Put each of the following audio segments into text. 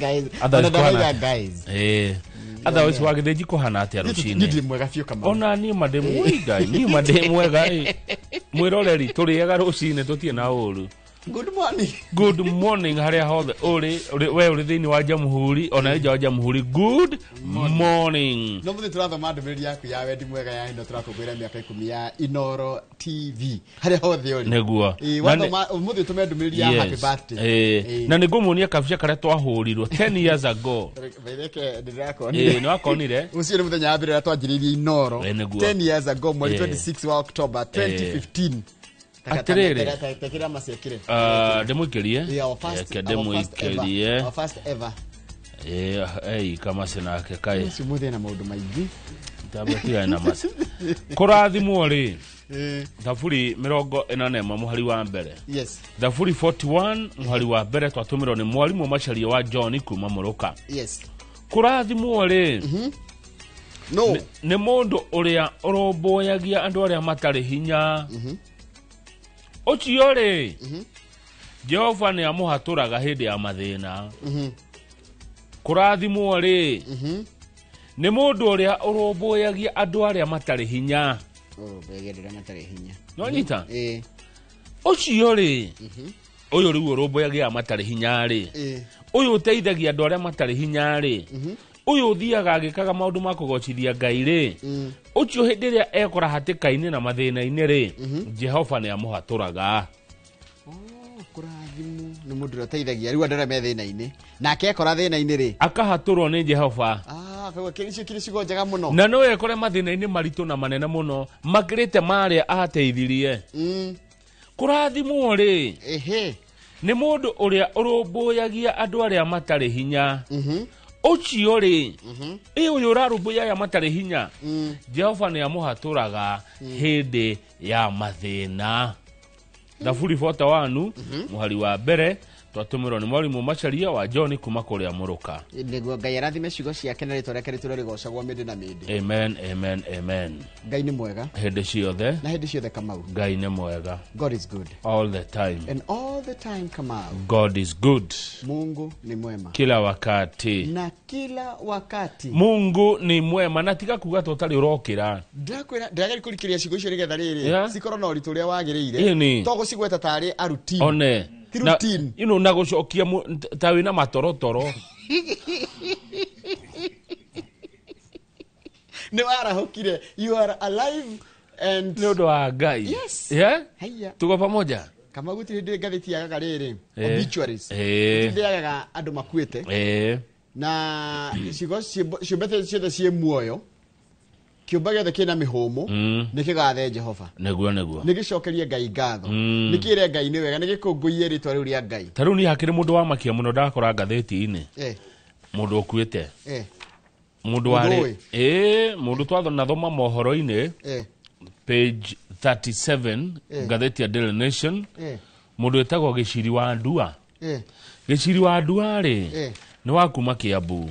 Guys, guys. Otherwise wagithe kuhana atia rucine. Ndi mwega fio kama. Ona ni mademu ngai, ni mademu mwega mwiroreri turiega rucine tutie na uru. Good morning. Good morning haria hothe we uri thini wa Jamhuri ona ija wa Jamhuri. Good morning. No muthi turathoma ndumiri yaku ya wendi mwega ya ino turakugwira miaka 10 ya Inoro TV haria hothe uri neguo wathoma muthi tume ndumiri ya happy birthday na nigumonia kabisha kare twahurirwo 10 years ago bereke ndirakoni no akonire ucio ni muthenya ambire twajiririe Inoro 10 years ago mweri 26 wa October 2015 atirere tekira masekire demukirie our first ever kama sinake kai simuthe na maundu maingi tabatia na masi kurathimwo ri Thaburi 41 muhari wa mbere. Yes. Thaburi 41 muhari wa mbere twatumirwo ni mwarimu macharia wa John kuma Muruka. Yes. Kurathimwo ri no ni mundu uria uromboyagia andu aria matari hinya. Ocio ri Jehova ni amuhaturaga hindi ya mathina. Kurathimwo ri ni mundu uria uromboyagia andu aria matari hinya. Begerera matari hinya. No nyita? Ocio ri uyu riu uromboyagia matari hinya ri. Uyu uteithagia andu aria matari hinya ri. Uyu uthiaga agikaga maundu ma kugochithia Ngai ri. Ucio hindi ria ekora hatikaini na mathina-ini ri Jehova ni amuhaturaga. Kurathimu ni mundu uteithagia riu andara me thina-ini nake ekora thina-ini ri akahaturwo ni Jehova. Kwa kiricigo njega muno na no ekore mathina-ini maritu na manene muno makirite maria ateithirie. Kurathimwo ri ni mundu uria uromboyagia andu aria matari hinya. Ocio ri uyu urarumbuya ya matari hinya Jehova ni amuhaturaga hindi ya mathina. Thaburi 41 muhari wa mbere twatumirwo ni mwarimu macharia wa John kuma kuria Muruka. Niguo Ngai arathime ciugo ciake na ritwa reke riturigocagwo mindi na mindi. Amen, amen, amen. Ngai ni mwega hindi ciothe na hindi ciothe Kamau. Ngai ni mwega. God is good all the time. And all the time Kamau. God is good. Mungu ni mwema kila wakati. Na kila wakati Mungu ni mwema na tiga kuga totali urokira. Ndagari kurikiria ciugo icio rigetha riri cikoro no ritu ria wagirire to gucigweta tari aruti one routine na gucokia tawi na matorotoro ne warahukire you are alive and no do Ngai. Yes. Yeah? Haya. Tuko pamoja. Kama gutiri gatheti ya garere obituaries. Ndiaga andu makuite. Na ciumbete ciothe cie muoyo kiumba giothe kina mihumu nikigathe Jehova. Neguo nigicokerie Ngai ngatho nikire Ngai ni wega nigikunguiye ritwa riu ria Ngai. Taru ni hakire mundu wa makia muno ndakora gatheti-ini mundu okuite mundu wari mundu twathona thoma mohoro-ini page 37 gatheti ya Daily Nation mundu etagwo Giciri wa Ndua. Giciri wa Ndua ri ni wakuma Kiambu.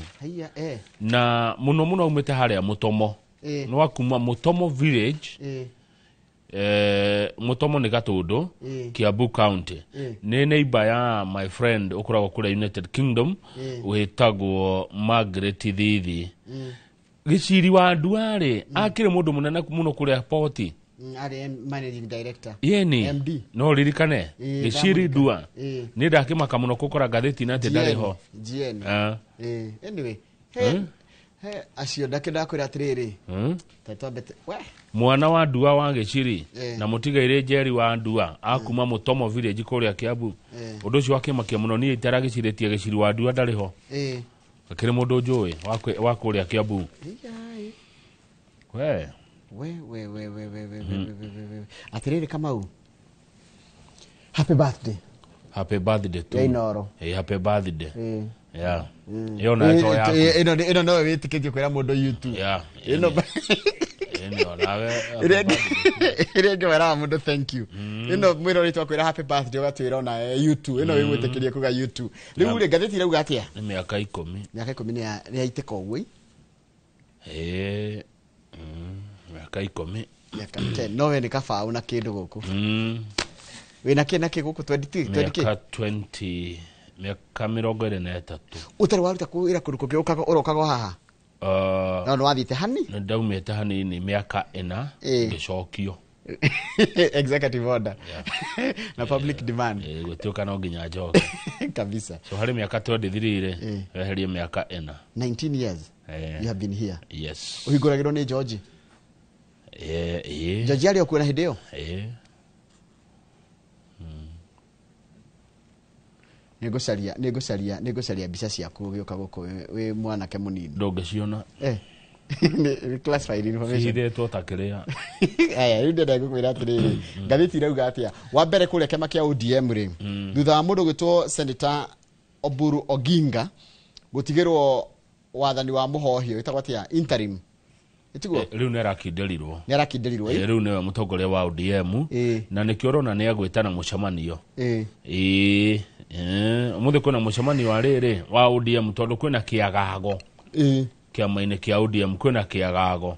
Na muno umete haria Mutomo. Ni wakuma Mutomo village. Mutomo ni Gatundu, Kiambu County. Ni neighbor ya my friend ukuragwo kule United Kingdom wetagwo Margaret Thithi. Giciri wa Ndua ri akire mundu munene muno kule Poti. Ari managing director. Yeni MD. No ririkane Giciri Ndua. Ni ndakimaka muno gukora gatheti na ndari ho. GN. Anyway. Acio ndake ndakwira atiriri. Tatwambete we mwana wa Ndua wa Giciri na mutigaire Njeri wa Ndua akuma Mutomo village kuria Kiambu. Undu ucio akimakia muno ni itaragiciritie Giciri wa Ndua ndari ho. Akire mundu njui wa kuria Kiambu. We atiriri Kamau. Happy birthday. Happy birthday to Inoro. Happy birthday. Yeah. Yo na to ya. Ino no witikitie kwira mundu YouTube. Yeah. Ino nawe. Irege wera mundu thank you. Ino mwiro ritwa kwira happy birthday gatwira na YouTube. Ino wigwitikirie kuga YouTube. Riu ri gatheti rau gatia. Ni miaka 10. Miaka 10 ni yaiteka ugui. Miaka 10. Miaka 10. No we ni kabau na kindu guku. Wina kina kiguku 22 miaka 20 Miaka 23. Utari waruta kuira kuruko ukaga urokaga haha. No wathite hani? Ndaumite hani ni miaka 4 ngicokio. Executive order. Na public demand. Gutuka no nginya njoke. Kabisa. So hari miaka 23 weherie miaka 4. 19 years. You have been here. Yes. Uhiguragirwo ni George. George ali okuona hideo. Negosaria bisa ciaku gioka guko we mwanake munini. Ndongeciona. Ni classified information. Cihithĩtwo ta kĩrĩa. Aya rĩu ndenda gũkwĩra atĩrĩrĩ ngathĩti irauga atĩa wa mbere kũrĩa kĩama kĩa ODM rĩ thutha wa mũndũ gwĩtwo Senator Oburu Oginga gũtigĩrwo wathani wa mũhohio wĩtagwo atĩa interim ĩtigwo rĩu nĩarakindĩrirwo rĩu nĩwe mũtongoria wa ODM na nĩkĩo ũrona nĩagwĩtana mũcemanio ũmũthĩ kwĩna mũcemanio wa rĩrĩ wa ODM tondũ kwĩna kĩagago kĩama-inĩ kĩa ODM kwĩna kĩagago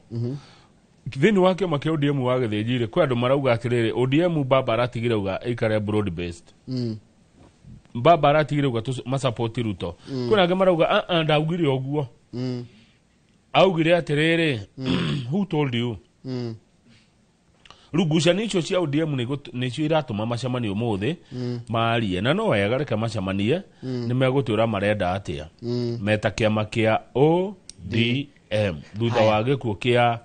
thĩinĩ wa kĩama kĩa ODM wa gĩthĩnjirĩ kwĩ andũ marauga atĩrĩrĩ ODM baba aratigire uga aikare broad based baba aratigire uga macapoti Ruto kwĩna angĩ marauga ndaugire ũguo augire atĩrĩrĩ who told you Rugucanio icio cia ODM nĩcio iratũma macemanio mũthĩ maarie na no wega reke macemanie nĩ megũtũra marenda atĩa meta kĩama kĩa ODM thutha wa gĩkuũ kĩa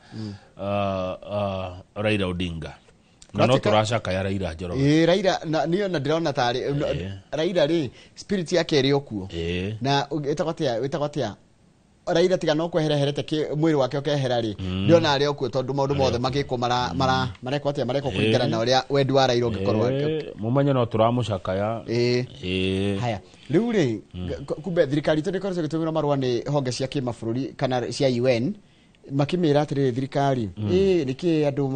Raila Odinga na no tũracaka ya Raila Njoroge Raila niyo na ndĩrona tarĩ Raila rĩ spirit yake ĩrĩ okuo na wĩtagwo atĩa Raila tiga no kwehereherete mwĩrĩ wake ukehera ri ndiona ari okuo tondu maundu mothe magiko mareko atia mareko kuringana na uria wendi wa Raila ungikorwo mumanya no turamucakaya haya riu ri kumbe thirikari tu ndikoretwo gitumira marua ni honge cia kimabũrũri kana cia UN makimira atiri thirikari niki andu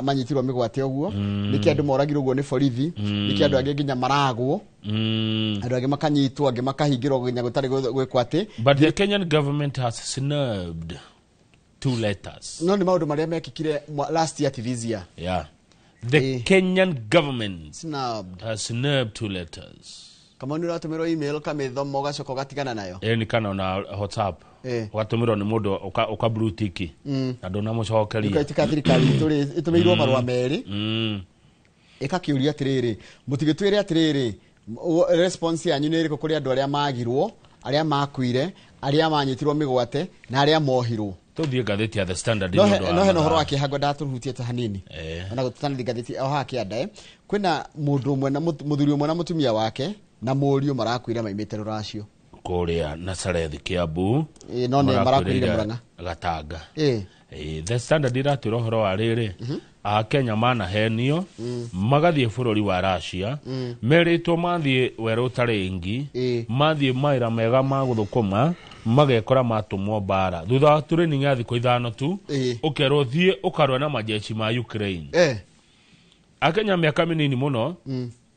manyitirwo migwate uguo niki andu moragirwo uguo ni borithi niki andu angi nginya maragwo andu angi makanyitwo angi makahingirwo nginya gutari gwikwate but the Kenyan government has snubbed 2 letters no ni maundu maria mekikire last year this year the Kenyan government has snubbed 2 letters kama ndio atumirwo email kamithoma ugacoko gatigana nayo ni kana na WhatsApp ugatumirwo ni mundu uka blue tick na ndona mucokeria ukatika thirikari itumirwo marua meri ikakiuria atiriri mutigitwire atiriri response yanyu ni iriko kuri andu aria magirwo aria makuire aria manyitirwo migwate na aria mohirwo tuthie gatheti ya The Standard no heno horo akihago ndaturuhutie ta hanini ona gutana gatheti o haki adae kwina mundu umwe na muthuri umwe na mutumia wake na mũriũ marakuire maimĩte rũracio kũrĩa Nazareth Kiambu no nĩ marakuire Murang'a Gatanga The Standard iratwĩra ũhoro wa rĩrĩ Akenya manahenio magathiĩ bũrũri wa Russia merĩtwo mathiĩ werũ ũtarĩ mathiĩ mawĩra mega ma gũthũkũma magekora matũmwo mbara thutha wa training ya thikũ 5 tu ũkerwo thiĩ ũkarũa na majeshi ma Ukraine Akenya mĩaka mĩnini mũno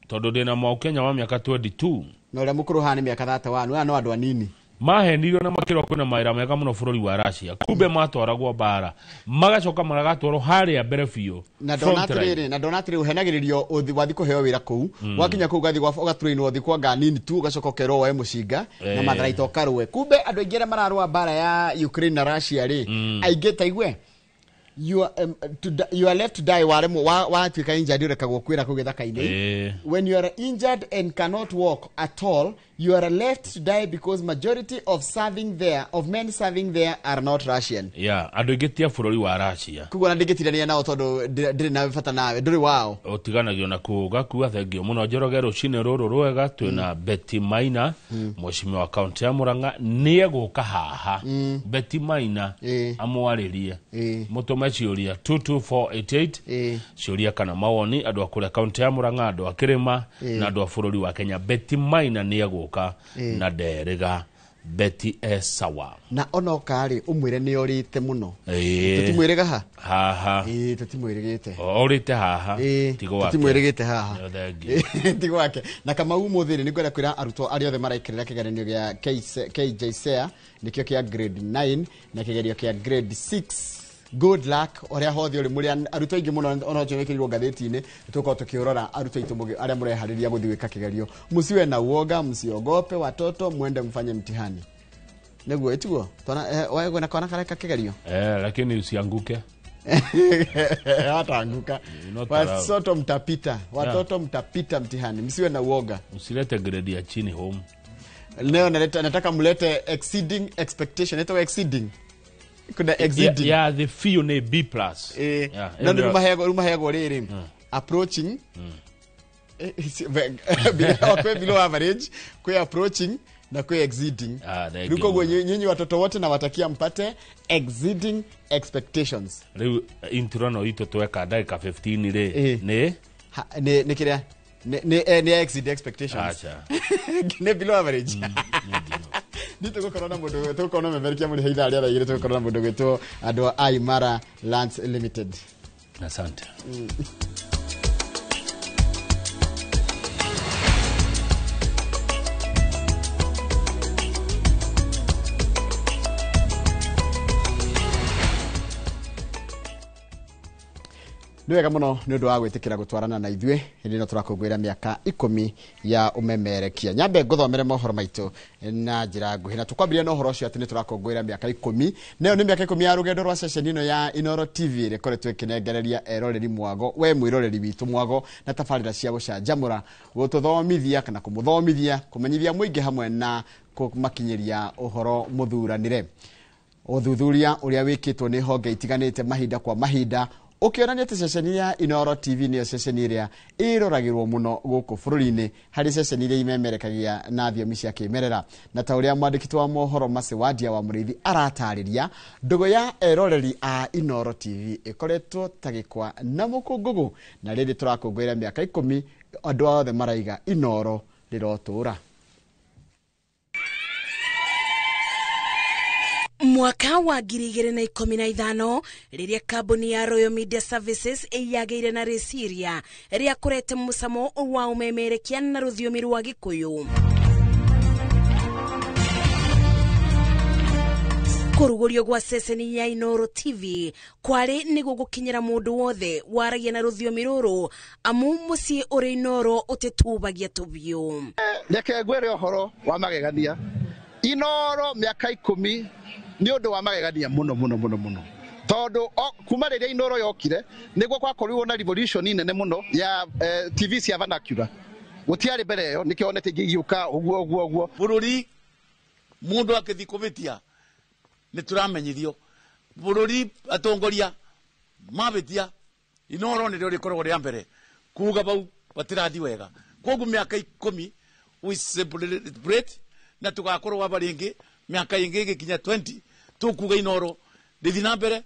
tondu ndina Kenya wa miaka 22 no ria mukuru hani miaka 31 no andu anini mahenirio na makiro kwina maira mega muno bururi wa Russia kumbe matwaragwo bara magacoka magagatwarwo haria mbere biũ na donatire uhenagiririo uthi wathi kuheo wira kuu wakinya kuu gathi gwa gatrainwo uthi kwa ganini tu ugacoka kerwo we mucinga na matharaito karwe kumbe andu aingire mararwa bara ya Ukraine na Russia ri aigeta igwe you are left to die wa twika injured rekagwo kwira kugithaka-ini when you are injured and cannot walk at all you are left to die because majority of men serving there are not Russian andu ingitia bururi wa Russia kugona ndingitirania nao tondu ndiri na bata nawe nduri wao utiganagio na kuga kuwa thengio muno Njoroge rucine ruru rwega twina Betty Maina mucimi wa county ya Murang'a nieguka haha Betty Maina amwaririe mutume ciuria 22488 ciuria kana mawoni andu akure county ya Murang'a andu akirima na andu a bururi wa Kenya Betty Maina nieguka na nderiga Betty sawa na onokari umwire ni orite muno tutimwirega haha tutimwirigite orite haha tigo wake tutimwirigite haha tigo wake na kama umuthiri ni ngwenda kwira arutwo ari othe maraikirira kigeranio gya KJSEA nikio kia grade 9 na kigerio kia grade 6 good luck oria hothi uri muri aruto ingi muno ono chekirwo gatheti-ini tuko tukiorora aruto itu mugi aria murehariria guthiwika kigerio musiwe na uoga msiogope watoto mwende mfanye mtihani neguo ituo tona wewe na kona kareka kigerio lakini usianguke hata anguka watoto mtapita watoto mtapita mtihani msiwe na uoga usilete grade ya chini home leo nataka mlete exceeding expectation ito exceeding kuna exceeding yeah the fee ne B+ na numa hego riri approaching below average kwa approaching na kwa exceeding niko kwa nyinyi watoto wote na watakia mpate exceeding expectations leo introno ito tuweka dakika 15 re ne kiria ne exceed expectations ne below average nito korona modo to kono memerkia muri heitha aria raigire to korona modo gweto ando Aimara Lands Limited. Asante. Niwega muno ni undu wa gwitikira gutwarana na ithue hindi no turakungwira miaka 10 ya umemerekia nyambe nguthomere mohoro maitu na njira nguhi na tukwambiria no horo ucio ati ni turakungwira miaka 10 nayo ni miaka 10 ya rugendo rwa session ino ya Inoro TV rekoretwe kinengereria eroreri mwago we mwiroreri witu mwago na tafarira cia gucanjamura gututhomithia kana kumuthomithia kumenyithia muingi hamwe na kumakinyiria uhoro muthuranire uthuthuria uria wikitwo ni honge itiganite mahinda kwa mahinda ukionania te session ya Inoro TV ni session iria iroragirwo muno guku bururi-ini hari session iria imemerekagia na thiomi cia kimerera na ta uria mwandiki wa mohoro Mase Wadia wa Muriithi aratariria ndogo ya eroreri a Inoro TV ikoretwo tagikwa na mukungugu na riri turakungwira miaka 10 andu othe maraiga Inoro rirotura. Mwaka wa 2015 riria kambuni ya Royal Media Services yageire na reciria ria kurete musamo wa umemerekia na ruthiomi rwa Gikuyu. Kurugurio gwa seseni ya Inoro TV kwari ni gugukinyira mundu wothe waragia na ruthiomi ruru amu mucii uri Inoro utitubagia tubio. Reke ngwire ohoro wa magegania Inoro miaka 10 ni undu wa magegania muno tondu kuma riria Inoro yokire niguo kwakorirwo na revolution nene muno ya TV cia vernacular gutiari mbere yo nikionete ngigiuka uguo bururi mundu akithikubitia ni turamenyithio bururi atongoria mabitia Inoro ni rio rikoragwo ria mbere kuga bau batirathi wega koguo miaka 10 we celebrate na tugakorwo wabaringi miaka ingi gikinya 20 tukuga Inoro ndithi na mbere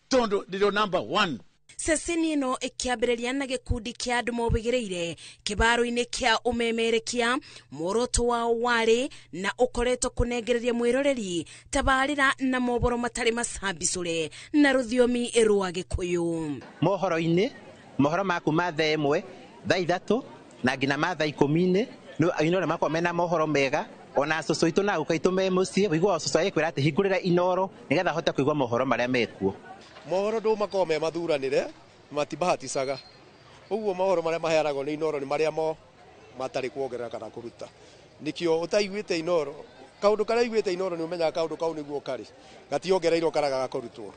tondo ndirio number 1. Seseni ino ikiambiriria na gikundi kia andu mobigireire kibaro-ini kia umemerekia muoroto wao wari na ukoretwo kunengereria mwiroreri tabarira na mohoro matari macambicure na ruthiomi rwa Gikuyu. Mohoro-ini mohoro maku ma thaa 1 thaa 3 na ngina ma thaa 10 no Inoro makwa mena mohoro mega ona soso itu na ukaitu me mucie wigwa soso yekwira ati hingurira Inoro nigetha hote kuigwa mohoro maria mekuo. Mohoro ndo makome mathuranire matibahaticaga uguo mohoro maria mahearagwo ni Inoro ni maria mo matari kuongerera kana kuruta nikio utaiguite Inoro kaundu karia iguite Inoro ni umenya kaundu kau niguo kari gationgereirwo karaga gakorutwo.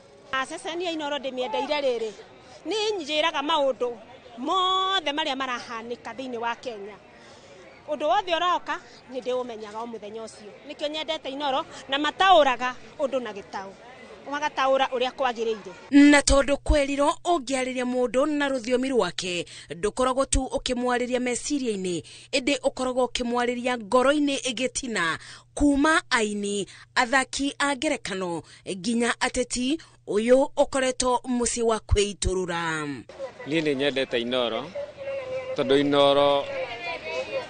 Seseni ya Inoro ndimiendeire riri ni njiraga maundu mothe maria marahanika thiini wa Kenya undu wothe uroka ni ndiumenyaga o muthenya ucio nikio nyendete Inoro na matauraga undu na gitau magataura uria kwagiriire na tondu kweriro ungiariria mundu na ruthiomi rwake ndukoragwo tu ukimwariria meciria-ini indi ukoragwo ukimwariria ngoro-ini igitina kuma aini athaki a ngerekano nginya ateti uyu ukoretwo mucii wa kwiturura. Ni ni nyendete Inoro tondu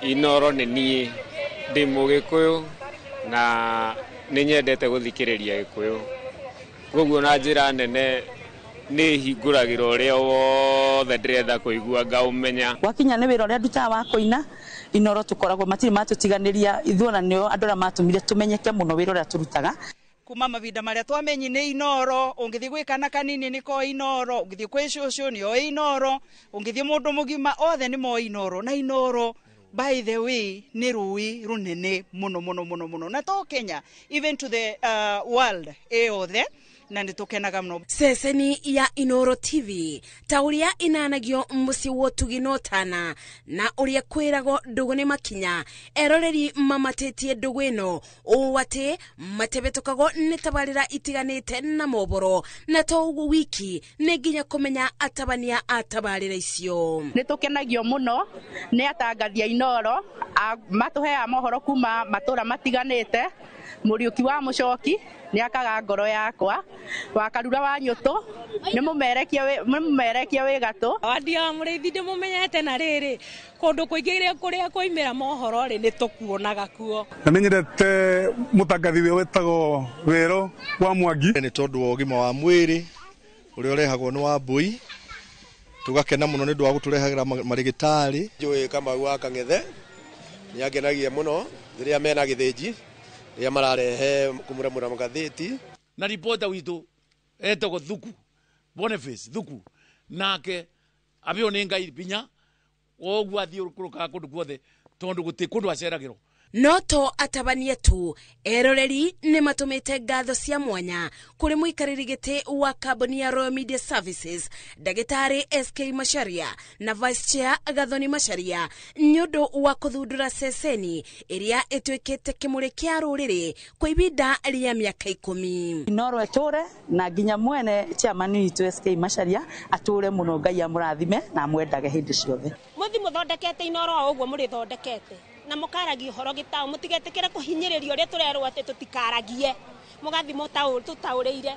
Inoro ni nie ndi Mugikuyu na ni nyendete guthikiriria Gikuyu koguo na njira nene ni hinguragira uria wothe ndirenda kuigua ngaumenya wakinya ni wira uria ndutaga wa kuina Inoro tukoragwo matiri matutiganiria ithuona nio andu aria matumire tumenyeke muno wira uria turutaga kuma mavinda maria twamenyi ni Inoro, ungithi gwikana kanini niko Inoro, ungithi kwi cucu ni o Inoro, ungithi mundu mugima othe ni mo Inoro. Na Inoro by the way ni rui runene muno na to Kenya, even to the world othe na nitukenaga muno. Ceceni ya Inoro TV ta uria inanagio muci wotugino tana na uria kwirago ndugune makinya eroreri mamatitie ndugwino uwate matebetukago nitabarira itiganite na moboro na to ugu wiki neginya kumenya atabania atabarira icio. Nitukenagio muno ni atangathia Inoro matuhea mohoro kuma matura matiganite. Muriuki wa Mucoki ni akaga ngoro yakwa, Wakarura wa Nyutu ni mumerekia we gatu. Wandia wa Muriithi ndimumenyete na riri kundu kuingire kuria koimira mohoro ri ni tukuonaga kuo. Na ninyendete mutangathi we wetagwo Wero wa Mwangi ni tondu wa ugima wa mwiri uria urehagwo ni Wambui, tugakena muno ni ndu wa guturehagira marigitari. Njui Kamau wa Kang'ethe ni agenagia muno riria mena githinji ya mararehe kumuramura magatheti na reporter witu etagwo Thuku Boniface Thuku nake abio ni ngai binya ogwa thiurukuruka kundu guothe tondu guti kundu aceragiro. Noto atabania tu eroreri ni matumite ngatho cia mwanya kuri muikariri giti wa kambuni ya Royal Media Services Dagitari SK Macharia na Vice Chair Gathoni Macharia nyundo wa kuthundura ceceni iria itwikite kimuri kia ruriri kwa ibinda ria miaka 10. Inoro eture na ginya mwene chairman witu SK Macharia ature muno ngai amurathime na mwendage hindi ciothe. Muthi muthondekete Inoro ogwo muri thondekete na mukaragia horo gitao mutigetekere kuhinyiririo ria turerwo ati tutikaragie mugathi mutauriire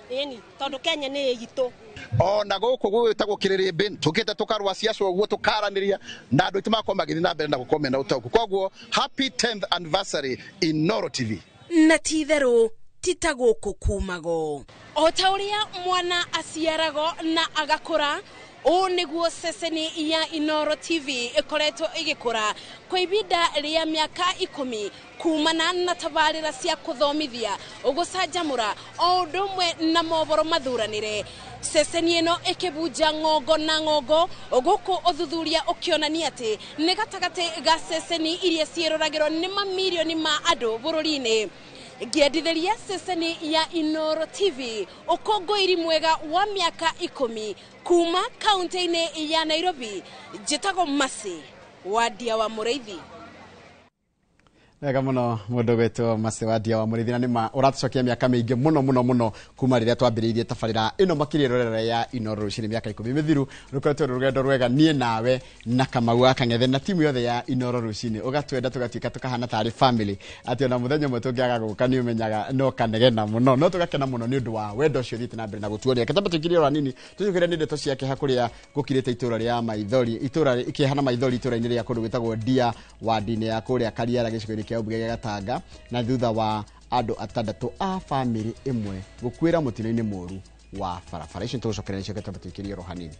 eni tondu Kenya ni gitu ona guku gwitagwo Kiririmbi tukite tukarwa ciaca ogwo tukaraniria na andu itimako magithi na mbere na gukomena utoku. Kogwo happy 10th anniversary Inoro TV. Na titheru titaguku kumago o tauria mwana aciarago na agakura o niguo ceceni ya Inoro TV ikoretwo igikura kwa ibinda ria miaka 10 kumana na tabarira cia kuthomithia ugucanjamura o ndumwe na moboro mathuranire. Ceceni ino ikibunja ng'ongo na ng'ongo guku uthuthuria ukionania ati ni gatagati ga ceceni iria ciiroragirwo ni mamilioni ma andu bururi-ini. Giadithiria ceceni ya Inoro TV ukongoiri mwega wa miaka 10 kuma kaunti-ini ya Nairobi. Jitago Masi Wadia wa Muriithi. Wega muno mundu gwetwo Masi Wadia wa Muriithi na nima uratucokia miaka mingi muno kuma riria twambiriirie tabarira ino makiri rorera ya Inoro rucini miaka 10 mithiru rukoretwo rugendo rwega nie nawe na Kamau wa Kang'ethe na timu yothe ya Inoro rucini ugatwenda tugatuika tukahana tari family ati ona muthenya mwe tungiaga guka ni umenyaga no kanegena muno no tugakena muno ni undu wa wendo ucio thite na mbere na gutuonia katamba tukiri ora nini tucukire ni ndeto ciake hakuria gukirite itura ria Maithori itura ikihana Maithori itura-ini ria kundu gwitagwo Ndia wa ndine ya kuria Kariara gicigo kia Ubugege Gatanga na thutha wa andu atandatu a family imwe gukwira mutino-ini muru wa barabara icio tucokerera icio katamba tukiri ora hanini.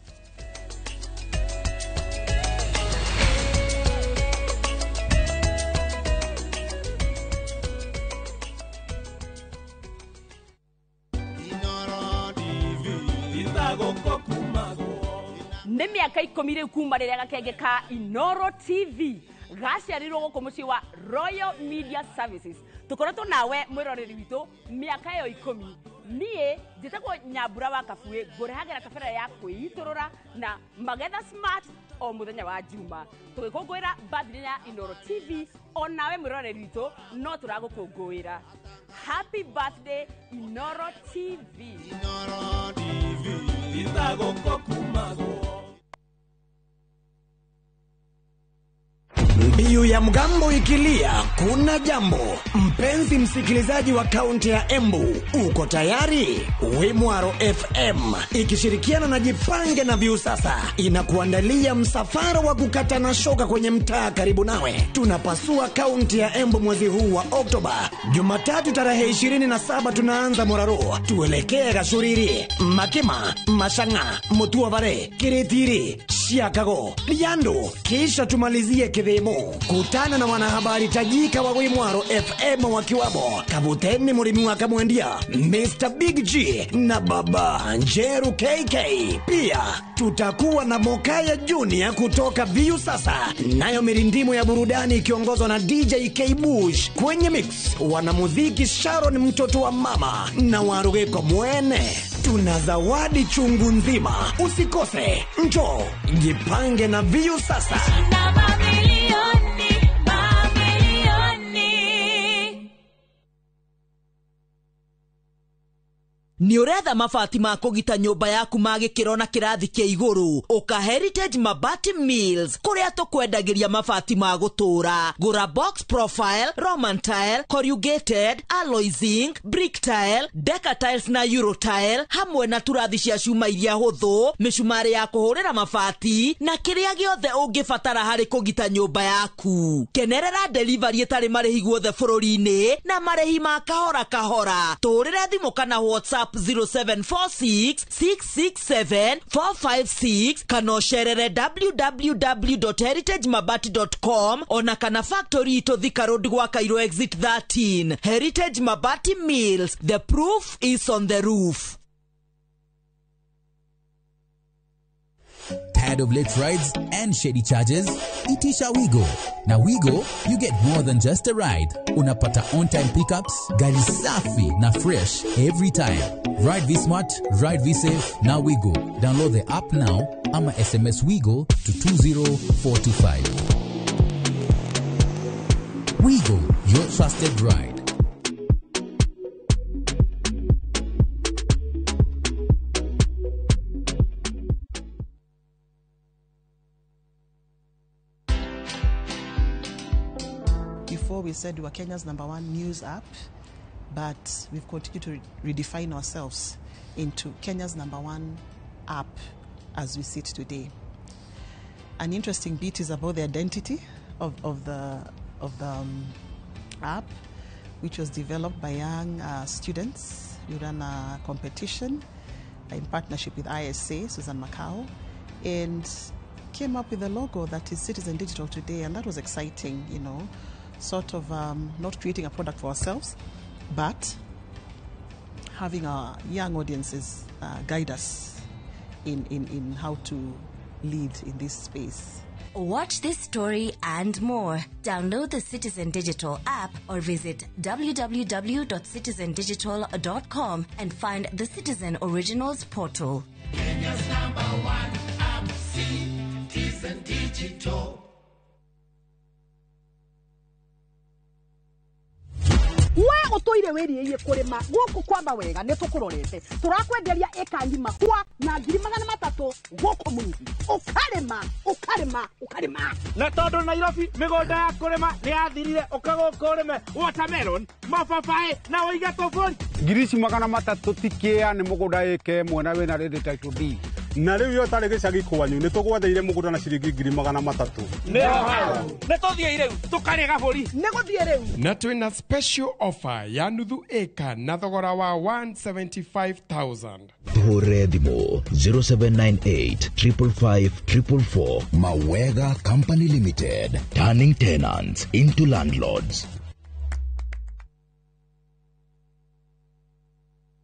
Ni miaka 10 riu kuma riria gakenge ka Inoro TV gaciarirwo guku mucii wa Royal Media Services. Tukoretwo nawe mwiroreri witu miaka yo 10. Nie njitagwo Nyambura wa Kabue ngurehagira tabera ya kwiiturura na Magetha Smart o muthenya wa Juma. Tugikungwira birthday ya Inoro TV o nawe mwiroreri witu no turagukungwira. Happy birthday Inoro TV. Inoro TV itaguko kumago. Mbiu ya mgambo ikilia, kuna jambo. Mpenzi msikilizaji wa kaunti ya Embu, uko tayari? Wimwaro FM ikishirikiana na Jipange na Viusasa inakuandalia msafara wa kukata na shoka kwenye mtaa karibu nawe. Tunapasua kaunti ya Embu mwezi huu wa Oktoba. Jumatatu tarehe 27 tunaanza Moraro, tuelekee Gashuriri, Makima, Mashanga, Mutuavare, Kiritiri, Chiakago, Liando, kisha tumalizie Kithimo. Kutana na wanahabari tajika wa Wimwaro FM wakiwamo Kabuteni Murimi wa Kamwendia, Mr. Big G na Baba Njeru KK. Pia tutakuwa na Mokaya Junior kutoka Viu Sasa, nayo mirindimu ya burudani ikiongozwa na DJ K Bush. Kwenye mix wanamuziki Sharon mtoto wa mama na Warugeko Mwene. Tuna zawadi chungu nzima, usikose. Njoo jipange na Viu Sasa. Ni uretha mabati ma kugita nyumba yaku magikiro na kirathi kia iguru, uka Heritage Mabati Mills kuria tukwendagiria mabati ma gutura. Gura box profile, Roman tile, corrugated, alloy zinc, brick tile, Deca tiles na Euro tile, hamwe na turathi cia cuma iria huthu, micumari ya kuhurira mabati na kiria giothe ungibatara hari kugita nyumba yaku. Kenerera delivery itari marihi guothe bururi-ini na marihi ma kahora kahora. Turire thimu kana WhatsApp 0746-667-456 kanosherere www.heritagemabati.com ona kana factory to Thika Road gwa Cairo exit 13. Heritage Mabati Mills, the proof is on the roof. Tired of late rides and shady charges? Itisha Wigo. Now Wigo, you get more than just a ride. Unapata on-time pickups, gari safi na fresh every time. Ride V-Smart, ride V-Safe, now Wigo. Download the app now, ama SMS Wigo to 20425. Wigo, your trusted ride. Before we said we were Kenya's #1 news app, but we've continued to redefine ourselves into Kenya's #1 app as we sit today. An interesting bit is about the identity of the app, which was developed by young students. We ran a competition in partnership with ISA, Susan Macau, and came up with a logo that is Citizen Digital today, and that was exciting, you know. Sort of not creating a product for ourselves, but having our young audiences guide us in how to lead in this space. Watch this story and more. Download the Citizen Digital app or visit www.citizendigital.com and find the Citizen Originals portal. Kenya's #1 app, Citizen Digital. We utoire wiriye kurima guku kwamba wega ne tukurorete turakwenderia eka ngima kwa na 300 guku mungi ukarima na tondu Nairobi migonda ya kurima ni yathirire ukagoka urime watermelon mababae na oiga tofori 300 tikia ni mugunda eke mwena wena ready title D na riu yo tari gicagi kwanyu ni tugwatheire mugunda na ciringi 300 ne tothie riu tukarega buri ne guthie riu na twina special offer ya nuthu eka na thogora wa 175,000 Tuhure thimo 0798 555 444. Mawega Company Limited, turning tenants into landlords.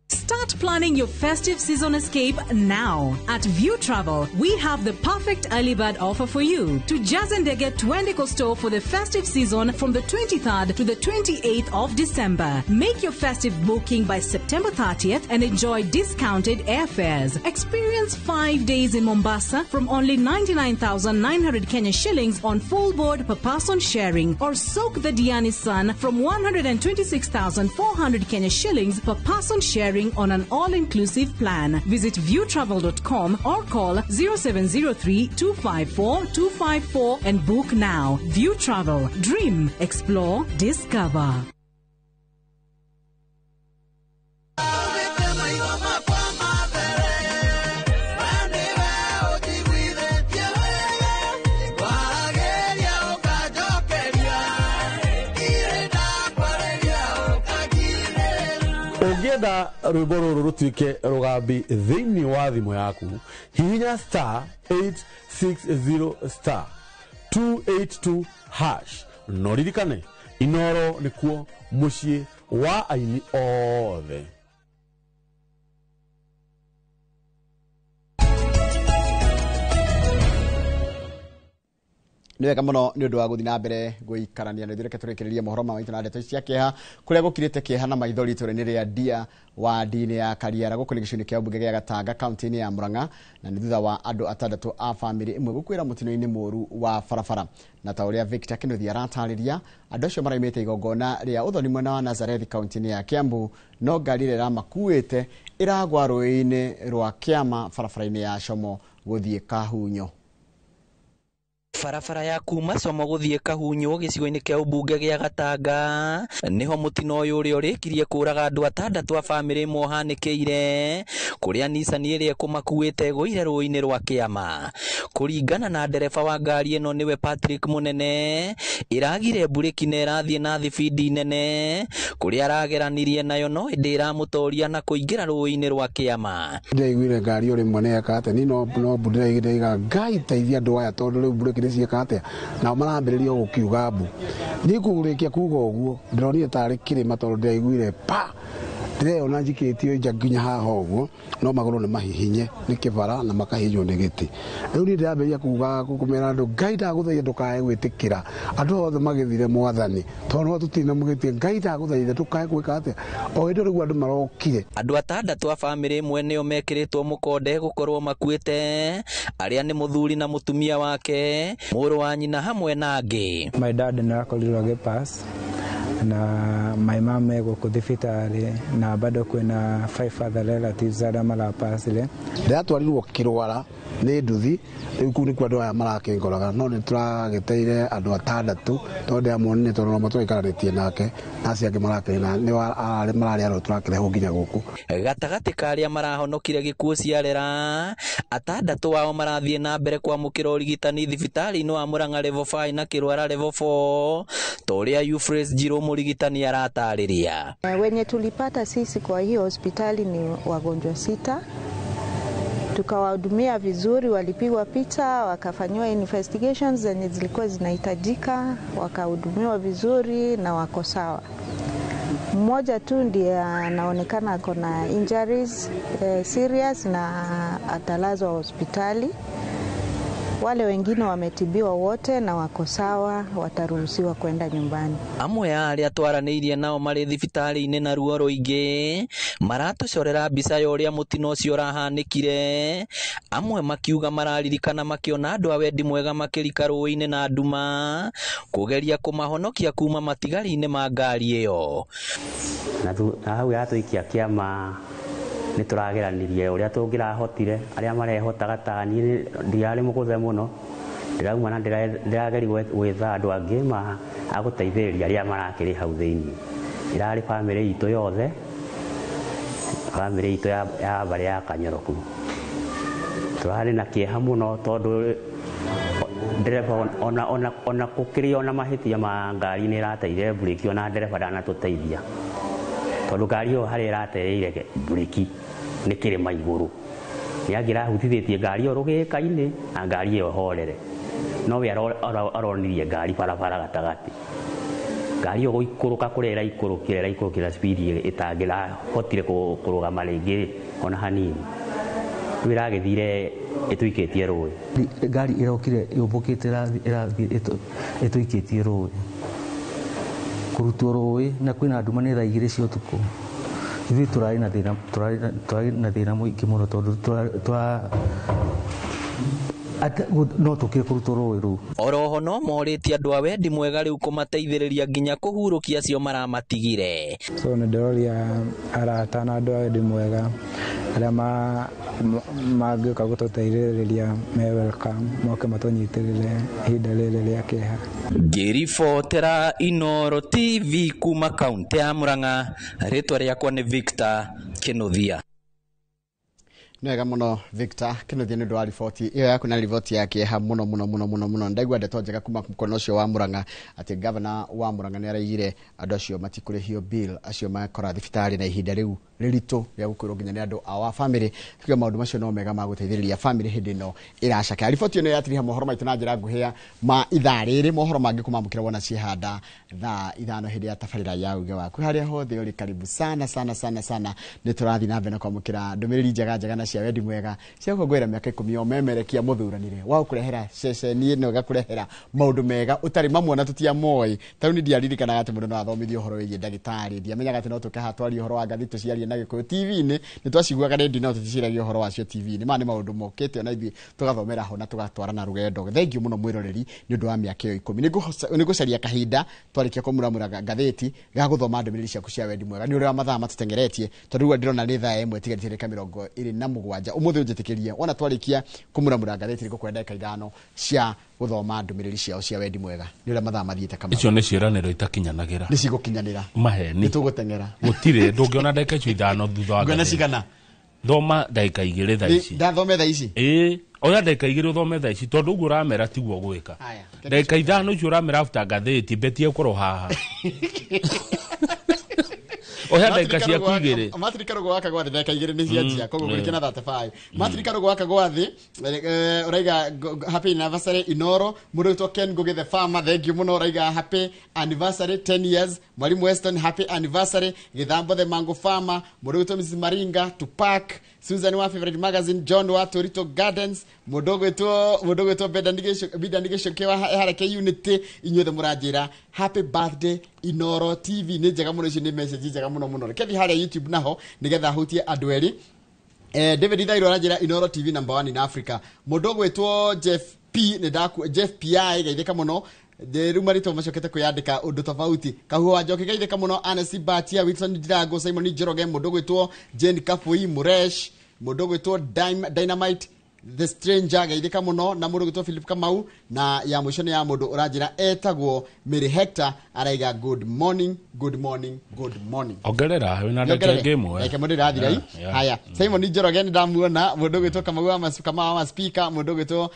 Start planning your festive season escape now. At View Travel, we have the perfect early bird offer for you. To Jazendege Twende Costo for the festive season from the 23rd to the 28th of December. Make your festive booking by September 30th and enjoy discounted airfares. Experience 5 days in Mombasa from only 99,900 Kenya shillings on full board per person sharing, or soak the Diani Sun from 126,400 Kenya shillings per person sharing on an all-inclusive plan. Visit viewtravel.com or call 0703 254 254 and book now. View Travel. Dream, explore, discover. Ungenda rwimbo ruru rutuike rugambi thiini wa thimu yaku hihinya *860*282# no ririkane Inoro nĩkuo mũciĩ wa aini othe. Niwega muno ni undu wa guthi na mbere guikarania na thireke turekereria mohoro ma internet ndeto cia keha kuria gukirite keha na maithori tore ria dia wa dini ya Kariara gukuri gicuni kia bunge gia Gatanga county ya Murang'a na ni thutha wa andu atandatu a family imwe gukwira mutino-ini moru wa barabara na ta uria Victor Kinuthia aratariria andu acio maraimite igongona ria uthoni mwena wa Nazareth county ya Kiambu no ngari ria makuite iragwa rũĩ-inĩ rwa Kiama barabara-ini ya Como guthie Kahunyo. Barabara ya kuma Como guthie Kahunyo gicigo-ini kia ubunge gia Gatanga niho mutino uyu uria urikirie kuraga andu atandatu a family mohanikiire kuria Nissan iria kumakuite guire rũĩ-inĩ rwa Kiama. Kuringana na ndereba wa ngari ino niwe Patrick Munene iragire bureki na irathie na thibidi nene kuria arageranirie nayo no indi iramutoria na kuingira rũĩ-inĩ rwa Kiama. Ndaiguire ngari uri mwene akate ni no mbundire iga ngai teithia andu aya tondu riu bureki ciakate na marambiriria gukiuga mbu ni kurikia kuga uguo ndironire tari kirima tondu ndaiguire pa ndĩreona njikĩtio nja nginya haha ũguo no magũrũ nĩ mahihinye nĩ kĩbara na makahinywo nĩ gĩtĩ. Rĩu niĩ ndĩrambĩrĩria kuga kũmera andũ Ngai ndagũthaitha ndũkae gwĩtĩkĩra andũ othe magĩthire Mwathani tondũ no tũtirĩ mũgĩtie Ngai ndagũthaitha ndũkae gwĩka atĩa o hĩndĩ rĩu andũ marokire. Andũ atandatu a family imwe nĩo mekĩrĩtwo mũkonde gũkorwo makuĩte arĩa nĩ mũthuri na mũtumia wake mũrũ wa nyina hamwe na angĩ. My dad nĩarakorirwo agĩpass na my mom gũkũ thibitarĩ na bado kwĩna 5 other relatives arĩa marapasire. Ndiratwarirwo Kĩrwara nĩ nduthi rĩu kũu nĩkuo andũ aya marakĩngoraga no nĩ tũragĩteire andũ atandatu tondũ ndĩamuonire tondũ no matũikaranĩtie nake na acio angĩ marakĩrĩ nĩ arĩa mararĩ arĩa tũrakĩrehwo nginya gũkũ. Gatagatĩ ka arĩa marahonokire gĩkuũ ciarera atandatu wao marathiĩ na mbere kwamũkĩra ũrigitani thibitarĩ-inĩ wa Murang'a level 5 na Kĩrwara level 4 ta ũrĩa Euphrates Njirũ mũrigitani aratarĩria. Wenye tulipata sisi kwa hii hospitali ni wagonjwa 6. Tukawahudumia vizuri, walipigwa picha, wakafanywa investigations zenye zilikuwa zinahitajika, wakahudumiwa vizuri na wako sawa. Mmoja tu ndiye anaonekana ako na injuries serious na atalazwa hospitali. Wale wengine wametibiwa wote na wako sawa, wataruhusiwa kwenda nyumbani. Amwe ya arĩa twaranĩirie nao marĩ thibitarĩ-inĩ na ruo rũingĩ maratucorera mbica ya ũrĩa mũtino ũcio ũrahanĩkire. Amwe makiuga mararirikana makĩona andũ a wendi mwega makĩrika rũĩ-inĩ na nduma kũgeria kũmahonokia kuma matigari-inĩ ma ngari ĩyo. Na hau yatũikia Kiama nĩ tũrageranirie ũrĩa tũngĩrahotire arĩa marehotaga ta niĩ ndirarĩ mũgũthe mũno ndĩrauma na ndĩrageria gwetha andũ angĩ agũteithĩrĩria arĩa marakĩrĩ hau thĩinĩ. Irarĩ bamĩrĩ itũ yothe, bamĩrĩ itũ ya mbarĩ ya Kanyoroku. Tũrarĩ na kĩeha mũno tondũ ndereba ona gũkĩrĩ ona mahĩtia ma ngari nĩ ĩrateire bureki ona ndereba ndanatũteithia tondũ ngari ĩyo harĩa ĩratereire bureki nĩ kĩrĩma igũrũ. Nĩ angĩrahutithĩtie ngari ĩyo rũgĩka-inĩ na ngari ĩyo horere no we aronirie ngari barabara gatagatĩ. Ngari ĩyo gũikũrũka kũrĩa ĩraikũrũkĩra speed ĩtangĩrahotire kũrũgama rĩngĩ ona hanini. Rĩu ĩragĩthire ĩtũikĩtie rũĩ. Ngari ĩrokire yũmbũkĩte ĩtũikĩtie rũĩ kurutwo rũĩ na kwĩna nduma nĩ thaa 2 cia ũtukũ. Ithuĩ tũrarĩ na thĩna mũingĩ mũno tondũ no tũkĩrĩ kũrutwo rũĩ rũu. Oroho no morĩtie andũ a wendi mwega rĩu kũmateithĩrĩria nginya kũhurũkia acio maramatigire. So nĩ ndĩroria arata na andũ a wendi mwega arĩa mangĩũka gũtũteithĩrĩria me welcome moke matũnyitĩrĩre ihinda rĩrĩ rĩa kĩeha. Ngĩribotera Inoro TV kuma kaunti ya Murang'a, rĩtwa rĩakwa nĩ Victor Kinuthia. Nega muno Victor Kennedy nĩ ndwa riboti iyo yaku na riboti yake ha muno ndaigua ndeto njega kuma mukono ucio wa Murang'a ati governor wa Murang'a nĩ araigire andũ acio matikũrĩhio bill acio makora thibitari na ihinda rĩu rĩritũ rĩa gũkũrwo nginya nĩ andũ a family tuge maũndũ macio no mega ma gũteithĩrĩria family hĩndĩ ĩno ĩracaka. Riboti ĩno yatiriha mohoro maitũ na njĩra nguhĩa ma ithaa rĩrĩ mohoro mangĩ kumamũkĩra wona ciĩhanda thaa ithano hĩndĩ ya tabarĩra ya uge waku harĩa hothe ũrĩ karibu sana nĩ tũrathi na mbere kwamũkĩra ndũmĩrĩri njega na cia wendi mwega cia kũngũĩra mĩaka 10 omemerekia mũthuranire wa gũkũrehera ceceni ĩno gakũrehera maũndũ mega ũtarĩ mamwe na tũtiamoĩ tarĩu nĩ ndiaririkanaga atĩ mũndũ no athomithio ũhoro wĩgiĩ ndagĩtarĩ ndiamenyaga atĩ no tũkaha twaria ũhoro wa ngathĩ tũciarie na Gĩkũyũ TV-inĩ nĩ twaciguaga redio no tũticiaragia ũhoro wacio TV-inĩ ma nĩ maũndũ mokĩte ona ithuĩ tũgathomera ho na tũgatwarana rũgendo thengiũ mũno mwĩroreri nĩ ũndũ wa mĩaka ĩyo 10 nĩ gũcaria kahinda twarĩkia kũmuramura ngathĩti ga gũthoma ndũmĩrĩri ciaku cia wendi mwega nĩ ũrĩa wa mathaa matũtengeretie tondũ rĩu ndĩrona nĩ thaa 1 tigarĩte ndagĩka 27 ũmũthĩ ũnjĩtĩkĩrie wona twarĩkia kũmuramura ngathĩti rĩko kwenda ndagĩka 5 cia gũthoma ndũmĩrĩri ciao cia wendi mwega nĩ ũrĩa mathaa mathiĩte kama icio nĩ ciĩranĩro itakinyanagĩra nĩ cigũkinyanĩra maheni nĩ tũgũteng'era gũtirĩ ndũngĩona ndagĩka icio 5 thutha wa ngona cigana thoma ndagĩka 2 thaa ici ndathome thaa ici oya ndagĩka 2 ũthome thaa ici tondũ ũguo ũramera tiguo gwĩka ndagĩka 5 icio ũramera after ngathĩti betie ũkorwo haha oya ndagĩka ciaku 2 matirika rũgo waka gwathĩ ndagĩka 2 nĩ cianjia koguo kũrĩkĩna 35 matirika rũgo waka gwathĩ ũraiga happy anniversary Inoro mũndũ wĩtwo Ken Ngugi the farmer thengiũ mũno ũraiga happy anniversary 10 years Mwalimu Weston happy anniversary Gĩthambo the mango farmer mũndũ wĩtwo Mrs Maringa Tupac Susan wa favorite magazine John wa Torito Gardens mũndũ wĩtwo Bidanigesho kewa hareke unity inyuothe mũranjĩra happy birthday Inoro TV nĩ njega mũno icio nĩ message njega mũno kethi harĩa YouTube naho nĩgetha hutie andũ erĩ David Ithairo aranjĩra Inoro TV number 1 in Africa mũndũ wĩtwo Jeff PI gaithĩka mũno rumarito macokete kuyandika undu tofauti kahuwa njoki gaitheka muno Anesi Batia Wilson Dirago Simon Njoroge mundu gwitwo Jane Kafui Muresh mundu gwitwo Dynamite The Stranger gaitheka muno na mundu gwitwo Philip Kamau na ya mwisho ya mundu uranjira etagwo Mary Hector araiga good morning ongerera wina ndake game eke mundu rathira haya Simon Njoroge ndamuona mundu gwitwo Kamau wa speaker mundu gwitwo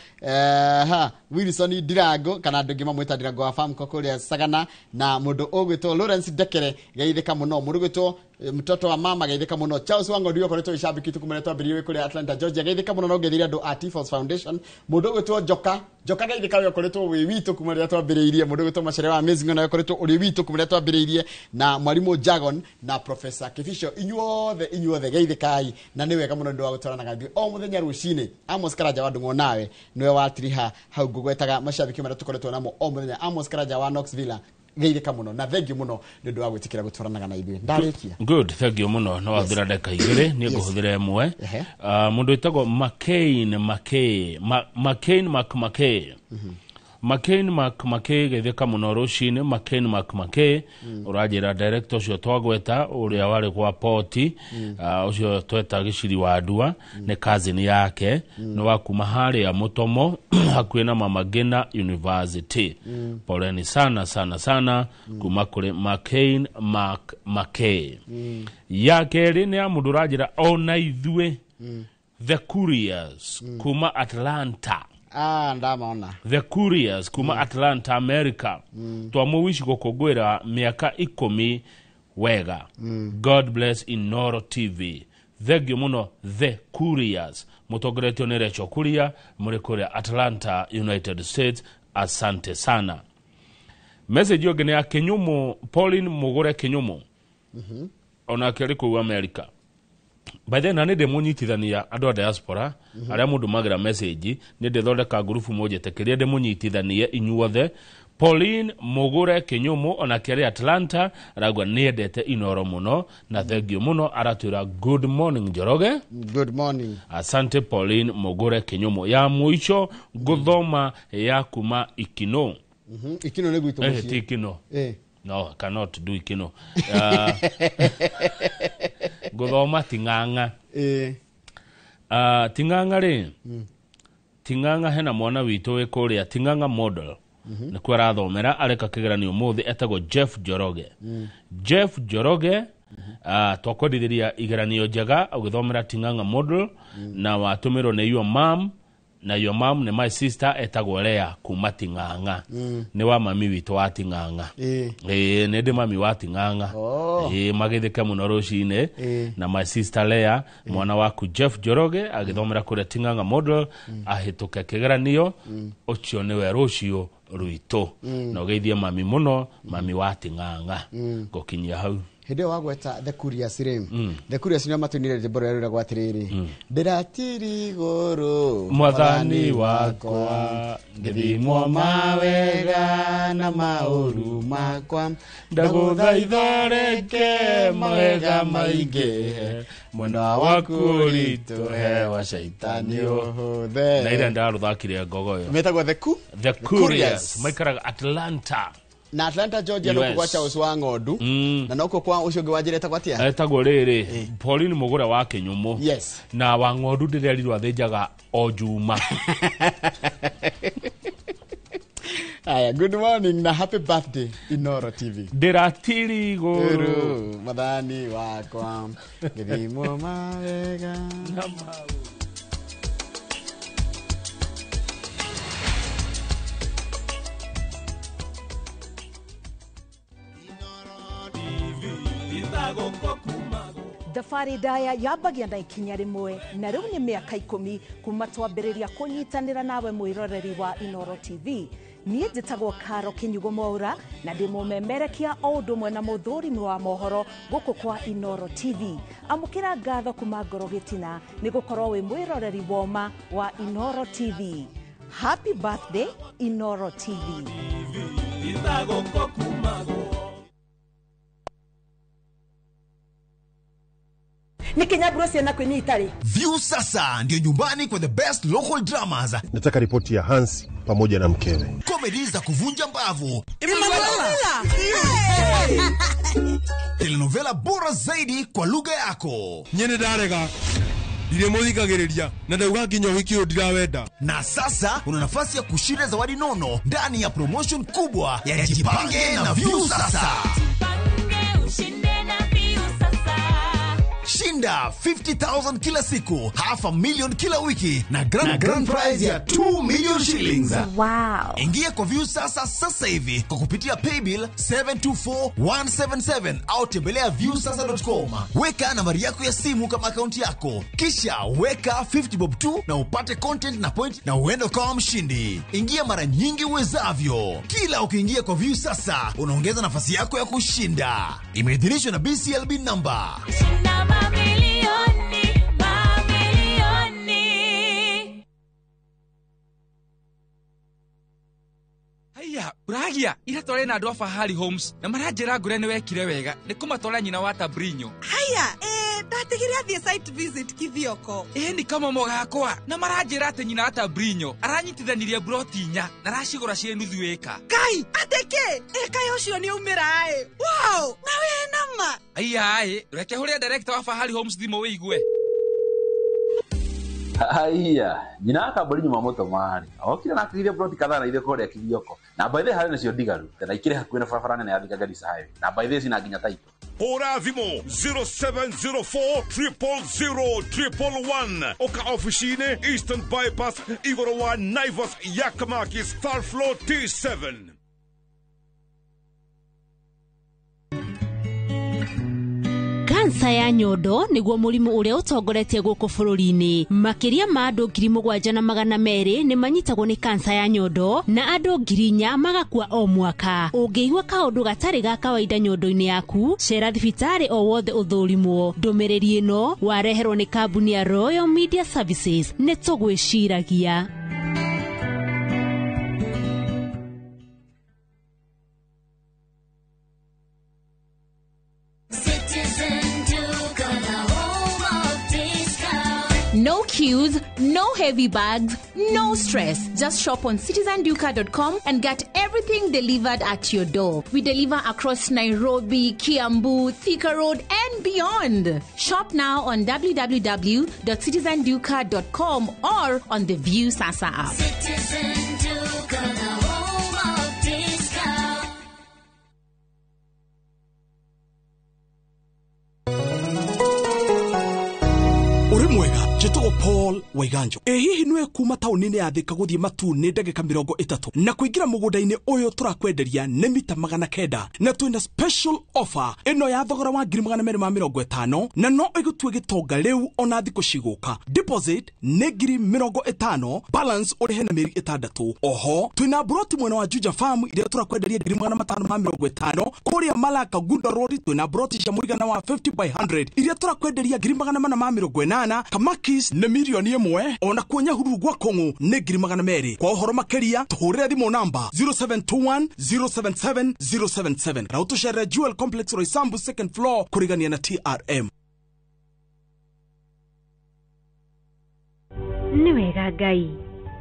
Wilson Dirago kana ndungi mamwita Dirago wa farm kokoria Sagana na mundu ogwitwo Lawrence Dekere gaitheka muno mundu gwitwo mtoto wa mama gaitheka muno Charles Wango ndio koretwo ishabiki tukumeretwa biriwe kule Atlanta Georgia gaitheka muno no gethira andu at Tifos Foundation mundu gwitwo Joka gaitheka yo koretwo wi witu kumeretwa biriirie mundu gwitwo Machere wa Amazing no koretwo uri witu kumeretwa biriirie na mwalimu Jagon na Professor Kifisho inyuothe gaitheka na ni wega muno ndu wa gutwarana gathi o muthenya rucine Amos Karaja wa Ndungo nawe niwe watiriha hau gugwetaga mashabiki mara tukoretwo namo o muthenya Amos Karaja wa Knoxville geitheka muno na thengiũ muno nĩ ũndũ wa gwĩtĩkĩra gũtwaranaga na ithuĩ ndarĩkia good thengiũ muno no wathira ndeka igĩrĩ nĩ ngũhũthĩra ĩmwe mũndũ wĩtagwo McCain geitheka muno rũcinĩ McCain ũranjĩra director ũcio twagweta ũrĩa warĩ kwa poti ũcio tweta gĩciri wa ndua nĩ cousin yake nĩ wakuma harĩa Mũtomo hakuhĩ na Mama Ngina University poleni sana kuma kũrĩ McCain ya kerĩ nĩ ya mũndũ ũranjĩra ona ithuĩ The Couriers kuma Atlanta ndamaona The Couriers kuma Atlanta America twamũwici gũkũngũĩra mĩaka 10 wega God bless Inoro TV thengiũ mũno The Couriers mũtongoretio nĩ Rachel Kuria mũrĩ kũrĩa Atlanta United States asante sana message yogene ya Kinyumu Pauline Mugure Kinyumu ona kĩrĩ kũu America by then nĩ ndĩmũnyitithania andũ a diaspora arĩa mũndũ magira message nĩ ndĩthondeka group moja tekeria ndĩmũnyitithanie inyuothe Pauline Mugure Kinyumu ona kĩrĩ Atlanta aragwa nĩendete Inoro mũno na thengiũ mũno aratwĩra good morning Njoroge good morning asante Pauline Mugure Kinyumu ya mũico gũthoma ya kuma Ikino Ikino nĩ gwitũ mũciĩ Ikino no cannot do Ikino gũthoma Ting'ang'a Ting'ang'a rĩ Ting'ang'a hena mwana witũ wĩ kũrĩa Ting'ang'a model nĩ kwa rathomera areka kĩgeranio mũthĩ etagwo Jeff Njoroge Twakwendithĩria igeranio njega ũgĩthomera Ting'ang'a model na watũmĩrwo nĩ your mom, na your mom nĩ my sister etagwo Lea kuma Ting'ang'a. Nĩ wa mami witũ wa Ting'ang'a. Nĩ ndĩ mami wa Ting'ang'a. Magĩthĩke mũno rũcinĩ. Na my sister Lea mwana waku Jeff Joroge agĩthomera kũrĩa Ting'ang'a model ahĩtũke kĩgeranio ũcio nĩwe rũcio rwitũ. Na ũgeithie mami mũno, mami wa Ting'ang'a. Gũkinyia hau. Hĩndĩ ĩyo wagweta The Curious rĩ. The Curious nĩo matũnire rwĩmbo rũrĩa rwĩragwo atĩrĩrĩ. Ndĩratiri igũrũ mwathani wakwa, ngĩthimwo mawega na maũru makwa, ndagũthaitha reke mawega maingĩ, mwena waku ũritũhe wa caitani ũhũthe. Na ira ndarũthakire ngogo ĩyo. Metagwo The Curious. Maikaraga Atlanta. Na Atlanta, Georgia no kwa cha uso wa ng'ondu na noko kwa ucio ngi wajireta kwa tia etagwo riri Pauline Mugure wa Kinyumu. Yes. Na wa ng'ondu ndĩrerirwo athĩnjaga o Juma. Aya, good morning na happy birthday Inoro TV. Ndĩratiri igũrũ mwathani wakwa, ngĩthimwo mawega na maũru. Thabarĩ ndaya yambagia na ikinya rĩmwe na rĩu nĩ mĩaka 10 kuma twambĩrĩria kũnyitanĩra nawe mwĩroreri wa Inoro TV. Niĩ njĩtagwo Karo Kinyugo Mwaura na ndĩ mũmemerekia o ũndũ ũmwe na mũthũrimi wa mohoro gũkũ kwa Inoro TV. Amũkĩra ngatho kuma ngoro gĩtina nĩ gũkorwo wĩ mwĩroreri woma wa Inoro TV. Happy birthday Inoro TV. Nikinyabrosia kwenye itali. View sasa ndio nyumbani kwa the best local dramas. Nataka ripoti ya Hansi pamoja na mkewe. Comedy za kuvunja mbavu. Telenovela bora zaidi kwa lugha yako. Nyene darega. Ndiye muthikagiriria na ndauga nginya wiki ndirawenda. Na sasa una nafasi ya kushinda zawadi nono ndani ya promotion kubwa ya Jipange na View sasa. Shinda 50,000 kila siku, $500,000 kila wiki na grand prize ya 2 million shillings. Wow. Ingia kwa View sasa hivi kwa kupitia paybill 724177 au tembelea viewsasa.com. Weka nambari yako ya simu kama akaunti yako, kisha weka 50 bob tu na upate content na point na uende kama mshindi. Ingia mara nyingi uwezavyo. Kila ukiingia kwa View sasa unaongeza nafasi yako ya kushinda. Imeidhinishwa na BCLB number. Haya, uragia ira tore na andũ a Fahari Homes na maranjĩra ngũre nĩ wekire wega nĩ kũmatwara nyina wa Tabrinyo. Haya, ndatigire athie site visit Kithioko. Ni kama mogakwa na maranjĩra atĩ nyina wa Tabrinyo aranyitithanirie broti 4 na aracigũra ciĩ nuthu ĩka. Kai, ateke, eka yocio nĩ umĩra Wow, na we nama. Haya, reke hũrĩa director wa Fahari Homes thimũ wĩigue. Haya, nyina wa Tabrinyo mamoto mari. Okire na akire broti kadhaa na ile kore Kithioko. Na by the way nacio digaru. Tena ikire hakuĩ na barabara nene ya Thika Garissa Highway. Na by the way sina nginya title. Hora thimo 0704 000 Oka officine Eastern Bypass Igoro wa Naivas Yakamakis Star Floor T7. Kansa ya nyondo nĩguo mũrimũ ũrĩa ũtongoretie gũkũ bũrũri-inĩ. Makĩria ma andũ 7,200 nĩ manyitagwo nĩ kansa ya nyondo na andũ 4,000 magakua o mwaka. Ũngĩigua kaũndũ gatarĩ ga kawaida nyondo-inĩ yaku, cera thibitarĩ o wothe ũthũrimwo. Ndũmĩrĩri ĩno wareherwo nĩ kambuni ya Royal Media Services. Nĩ tũgwĩciragia. No queues, no heavy bags, no stress. Just shop on citizenduka.com and get everything delivered at your door. We deliver across Nairobi, Kiambu, Thika Road, and beyond. Shop now on www.citizenduka.com or on the View Sasa app. Citizen Duka, the home of discount. njĩtagwo Paul Waiganjo. Hihi nĩwe kuma taũni-inĩ ya Thika gũthiĩ Matune ndagĩka 30 na kũingĩra mũgũnda-inĩ ũyũ tũrakwenderia nĩ mita 900 na twĩna special offer ĩno ya thogora wa 250 na no ĩgũtue gĩtonga rĩu ona thikũ cigũka. Deposit nĩ 50,000, balance ũrĩhe na mĩeri 6. Oho twĩna broti mwena wa Juja Farm iria tũrakwenderia 550 kũrĩa Malaka Gunda Road. Twĩna broti cia mũigana wa 50 by 100 iria tũrakwenderia 480. Kamakis nĩ 1,000,000 ona kuonya huru gwa Kongo nĩ 200,000. Kwa ũhoro makĩria tũhũrĩre thimũ namba 0721 077 077 na ũtũcerere Jewel Complex Roysambu 2nd floor kũrigania na TRM. Nĩ wega Ngai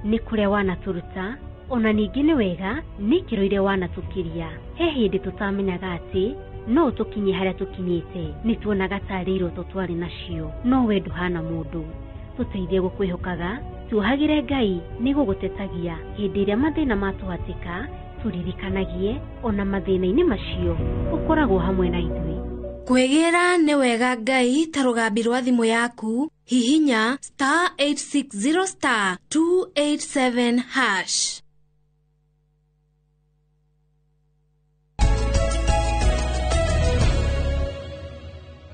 nĩ kũrĩa wanatũruta, ona ningĩ nĩ wega nĩ kĩrũire wanatũkĩria. He hĩndĩ tũtamenyaga atĩ no tũkinye harĩa tũkinyĩte, nĩ tuonaga tarĩ irooto twarĩ nacio, no we ndũhana mũndũ. Tũteithie gũkwĩhokaga, tuohagĩre Ngai nĩ gũgũtetagia hĩndĩ ĩrĩa mathĩna matũhatĩka, tũririkanagie ona mathĩna-inĩ macio ũkoragwo hamwe na ithuĩ. Kwĩgĩra nĩ wega Ngai ta rũgambi rwa thimũ yaku, hihinya *860 *287#.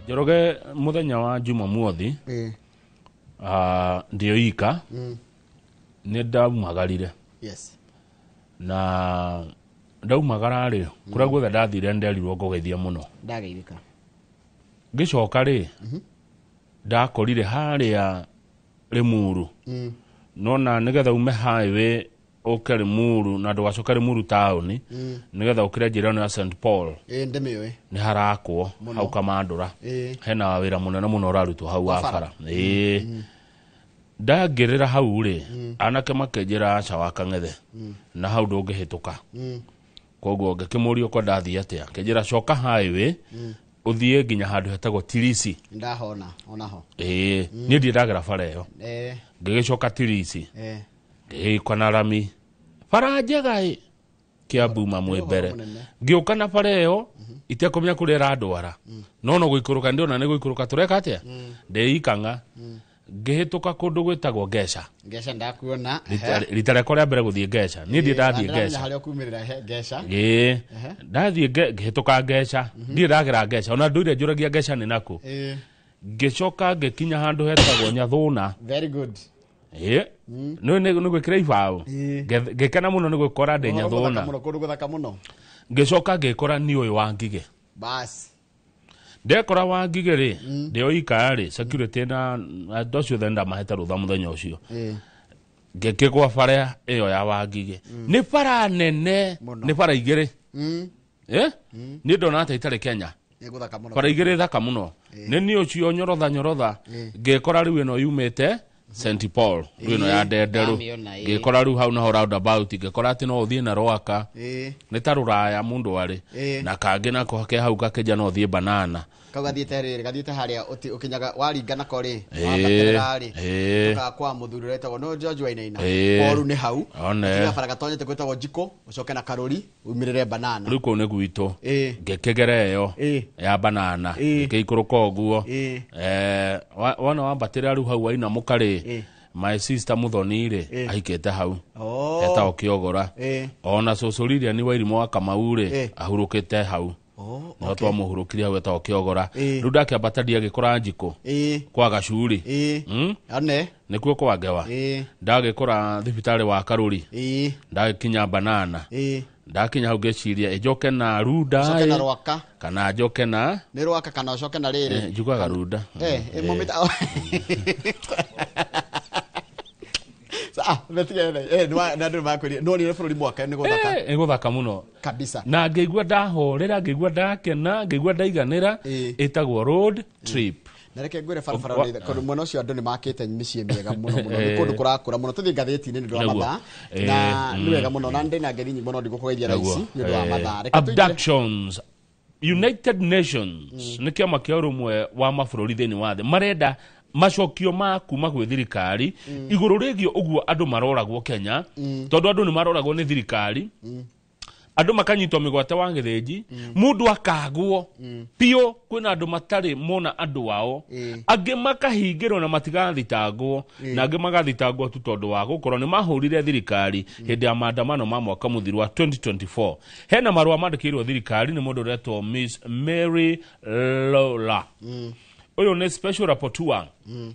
Njoroge muthenya wa Jumamothi ndio ika nĩ ndaumagarire. Yes. Na ndaumagara rĩ kũrĩa guothe ndathire nderirwo ngũgeithia mũno. Ndageithĩka. Ngĩcoka rĩ ndakorire harĩa Limuru. Nona nĩgetha ume highway ũke Limuru na ndũgacoka Limuru town nĩgetha ũkĩre njĩra ya St Paul. Ndĩmĩũĩ. Nĩ harakwo hau Kamandũra. Hena wĩra mũnene mũno ũrarutwo hau wa bara. Ndangĩrĩra hau rĩ anake makĩnjĩra aca wa Kang'ethe na hau ndũngĩhĩtũka. Koguo ngĩkĩmũria uko ndathiĩ atĩa, kĩnjĩra coka highway ũthiĩ nginya handũ hetagwo Tirisi. Ndahona onaho. Niĩ ndĩndagera bara ĩyo. Ngĩgĩcoka Tirisi. Ngĩgĩikwa na rami bara njega Kiambu mamwe mbere. Ngĩũka na bara ĩyo itekũmenya kũrĩa ĩrandwara. No gũikũrũka ndĩona nĩ gũikũrũka tũreka atĩa. Ndĩikanga ngĩhĩtũka kũndũ gwĩtagwo Ngeca. Ngeca ndakuona. Rita rĩakwa rĩa mbere gũthiĩ Ngeca. Niĩ ndathiĩ Ngeca. Harĩa ũkumĩrĩra Ngeca. Ndathiĩ ngĩhĩtũka Ngeca. Ndirĩ ndagera Ngeca. Ona ndũire njũragia Ngeca nĩ nakũ. Ngĩcoka ngĩkinya handũ hetagwo Nyathũna. Very good. Nĩ gwĩkĩra ibaũ. Ngĩkena mũno nĩ gwĩkora ndĩ Nyathũna. Kũndũ gũthaka mũno. Ngĩcoka ngĩkora nĩ ũyũ wa Ngigĩ. Bas. Ndekora wa Ngigĩ rĩ ndio ika rĩ security na andũ acio thenda maheta rũtha mũthenya ũcio. Ngĩkĩgwa bara ĩyo ya wa Ngigĩ. Nĩ bara nene, nĩ bara igĩrĩ. Nĩ ndona ata itarĩ Kenya. Bara igĩrĩ thaka mũno. Nĩ niĩ ũcio nyorotha ngĩkora rĩu ĩno yumĩte St Paul rĩu ya ndenderũ. Ngĩkora rĩu hau naho roundabout ngĩkora atĩ no ũthiĩ na Rwaka. Nĩ ta rũraya mũndũ arĩ na kangĩ nako hake hau gakĩnja no ũthiĩ Banana. Gathiĩte harĩa ũkinyaga waringana korĩ wabaterera rĩ tukakwa mũthuri retagwo no George Wainaina Paul nĩ hau tiga bara gatonyete gwĩtagwo Njiko ũcoke na Karũri umĩrĩre Banana rĩu kũu nĩ gwitũ ngĩkĩgera ĩyo ya Banana ngĩikũrũka ũguo wona wambatĩra rĩu hau waina mũkarĩ my sister Muthoni rĩ ahikĩte hau etagwo Kĩogora ona cũcũriria nĩ Wairimu wa Kamau rĩ ahurũkĩte hau. No twamũhurũkire hau etagwo Kĩogora. Rĩu ndakĩambataria gĩkora Njiko kwa Gacuri. Nĩkuo kwa Ngewa. Ndagĩkora thibitarĩ wa Karũri. Ndagĩkinya Banana. Ndakinya hau ngĩciria njoke na Runda kana njoke na nĩ Rwaka kana ũcoke na rĩrĩ. Njugaga Runda. Nĩ gũthaka mũno kabisa. Na ngĩigua ndahorera, ngĩigua ndakena, ngĩigua ndaiganĩra ĩtagwo road trip. Na reke ngwĩre barabara kũndũ mwena ũcio andũ nĩ makĩte mĩciĩ mĩega mũno nĩ kũndũ kũrakũra mũno tũthiĩ ngathĩti-inĩ nĩ ũndũ wa mathaa na nĩ wega mũno na ndĩna ngeri nyingĩ mũno ndigũkũgeithia raici nĩ ũndũ wa mathaa. Abductions. United Nations nĩ kĩama kĩa ũrũmwe wa mabũrũri thĩinĩ wa thĩ marenda macokio ma kuma gwĩ thirikari igũrũ rĩgiĩ ũguo andũ maroragwo Kenya tondũ andũ nĩ maroragwo nĩ thirikari andu makanyitwo migwate wa githinji mundu akagwo pio kwina andu matari mona andu wao angi makahingirwo na matigathitangwo na angi magathitangwo tu tondu wa gukorwo ni mahurire thirikari hindi ya maandamano ma mwaka muthiru wa 2024 hena marua mandikirwo thirikari ni mundu retwo Miss Mary Lola uyu ni special rapporteur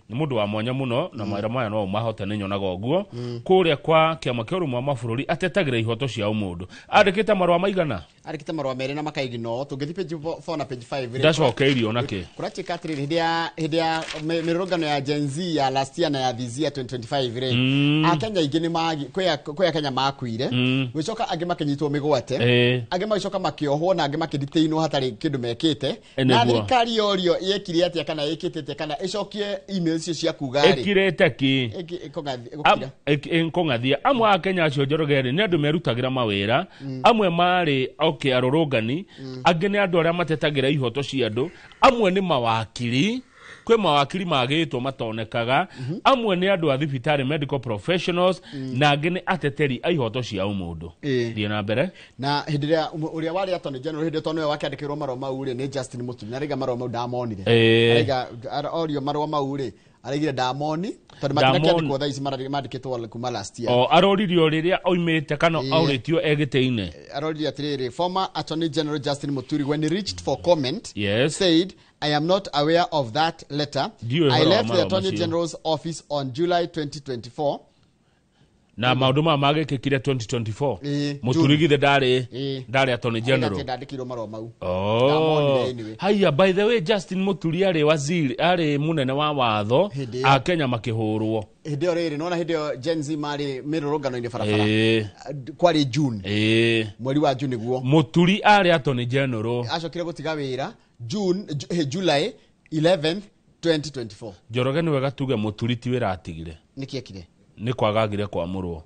ni mundu wa mwanya muno na mawira maya no mahota ni nyonaga uguo kuria kwa kiama kia urumwe wa mabũrũri atetagira ihoto cia umundu andikite marua maigana arikite marua mere na makaigino tungithi page 4 na page 5 ndacokeirio nake kurachika atiri hindi ya mirurungano ya Gen Z ya last year na ya this year 2025 re akenya ingi ni magi kwa Kenya makuire gwicoka angi makenyitwo migwate angi magicoka makiohwo na angi makiditeino hatari kindu mekite na thirikari yorio yekire atia kana yekitete kana icokie email cio cia kugari ekirete ki enkongathia amwe a Kenya acio Njoroge ni andu merutagira mawira amwe mari arorongani angi ni andu aria matetagira ihoto cia andu amwe ni mawakiri kwe mawakiri magitwo matonekaga amwe ni andu a thibitari medical professionals na angi ni ateteri a ihoto cia umundu thie na mbere na hindiria uria wari atoni general hindi tono we wakandikirwo marwa maure ni Justin Muturi na riga marwa mau ndamonire riga audio marwa maure arigire ndamoni tondu matinakĩandĩkwo thaa ici mandĩkĩtwo kuma last year aroririo rĩrĩa oimĩte kana aurĩtio egĩtĩ-inĩ aroririo atĩrĩrĩ former Attorney General Justin Muturi when he reached for comment said I am not aware of that letter. I left the Attorney General's office on July 2024. Na maundu ma magekekire 2024 Muturigithe ndari Attorney General ndandikirwo marwa mau haya by the way Justin Muturi ari waziri ari munene wa watho a Kenya makihurwo hindi riri nona hindi Gen Z mari mirurungano-ini barabara kwari June mweri wa June guo Muturi ari Attorney General acokire gutiga wira July 11th 2024 Njoroge ni wega tuge Muturi ti wira atigire nikiekire ni kwagagire kwa murwo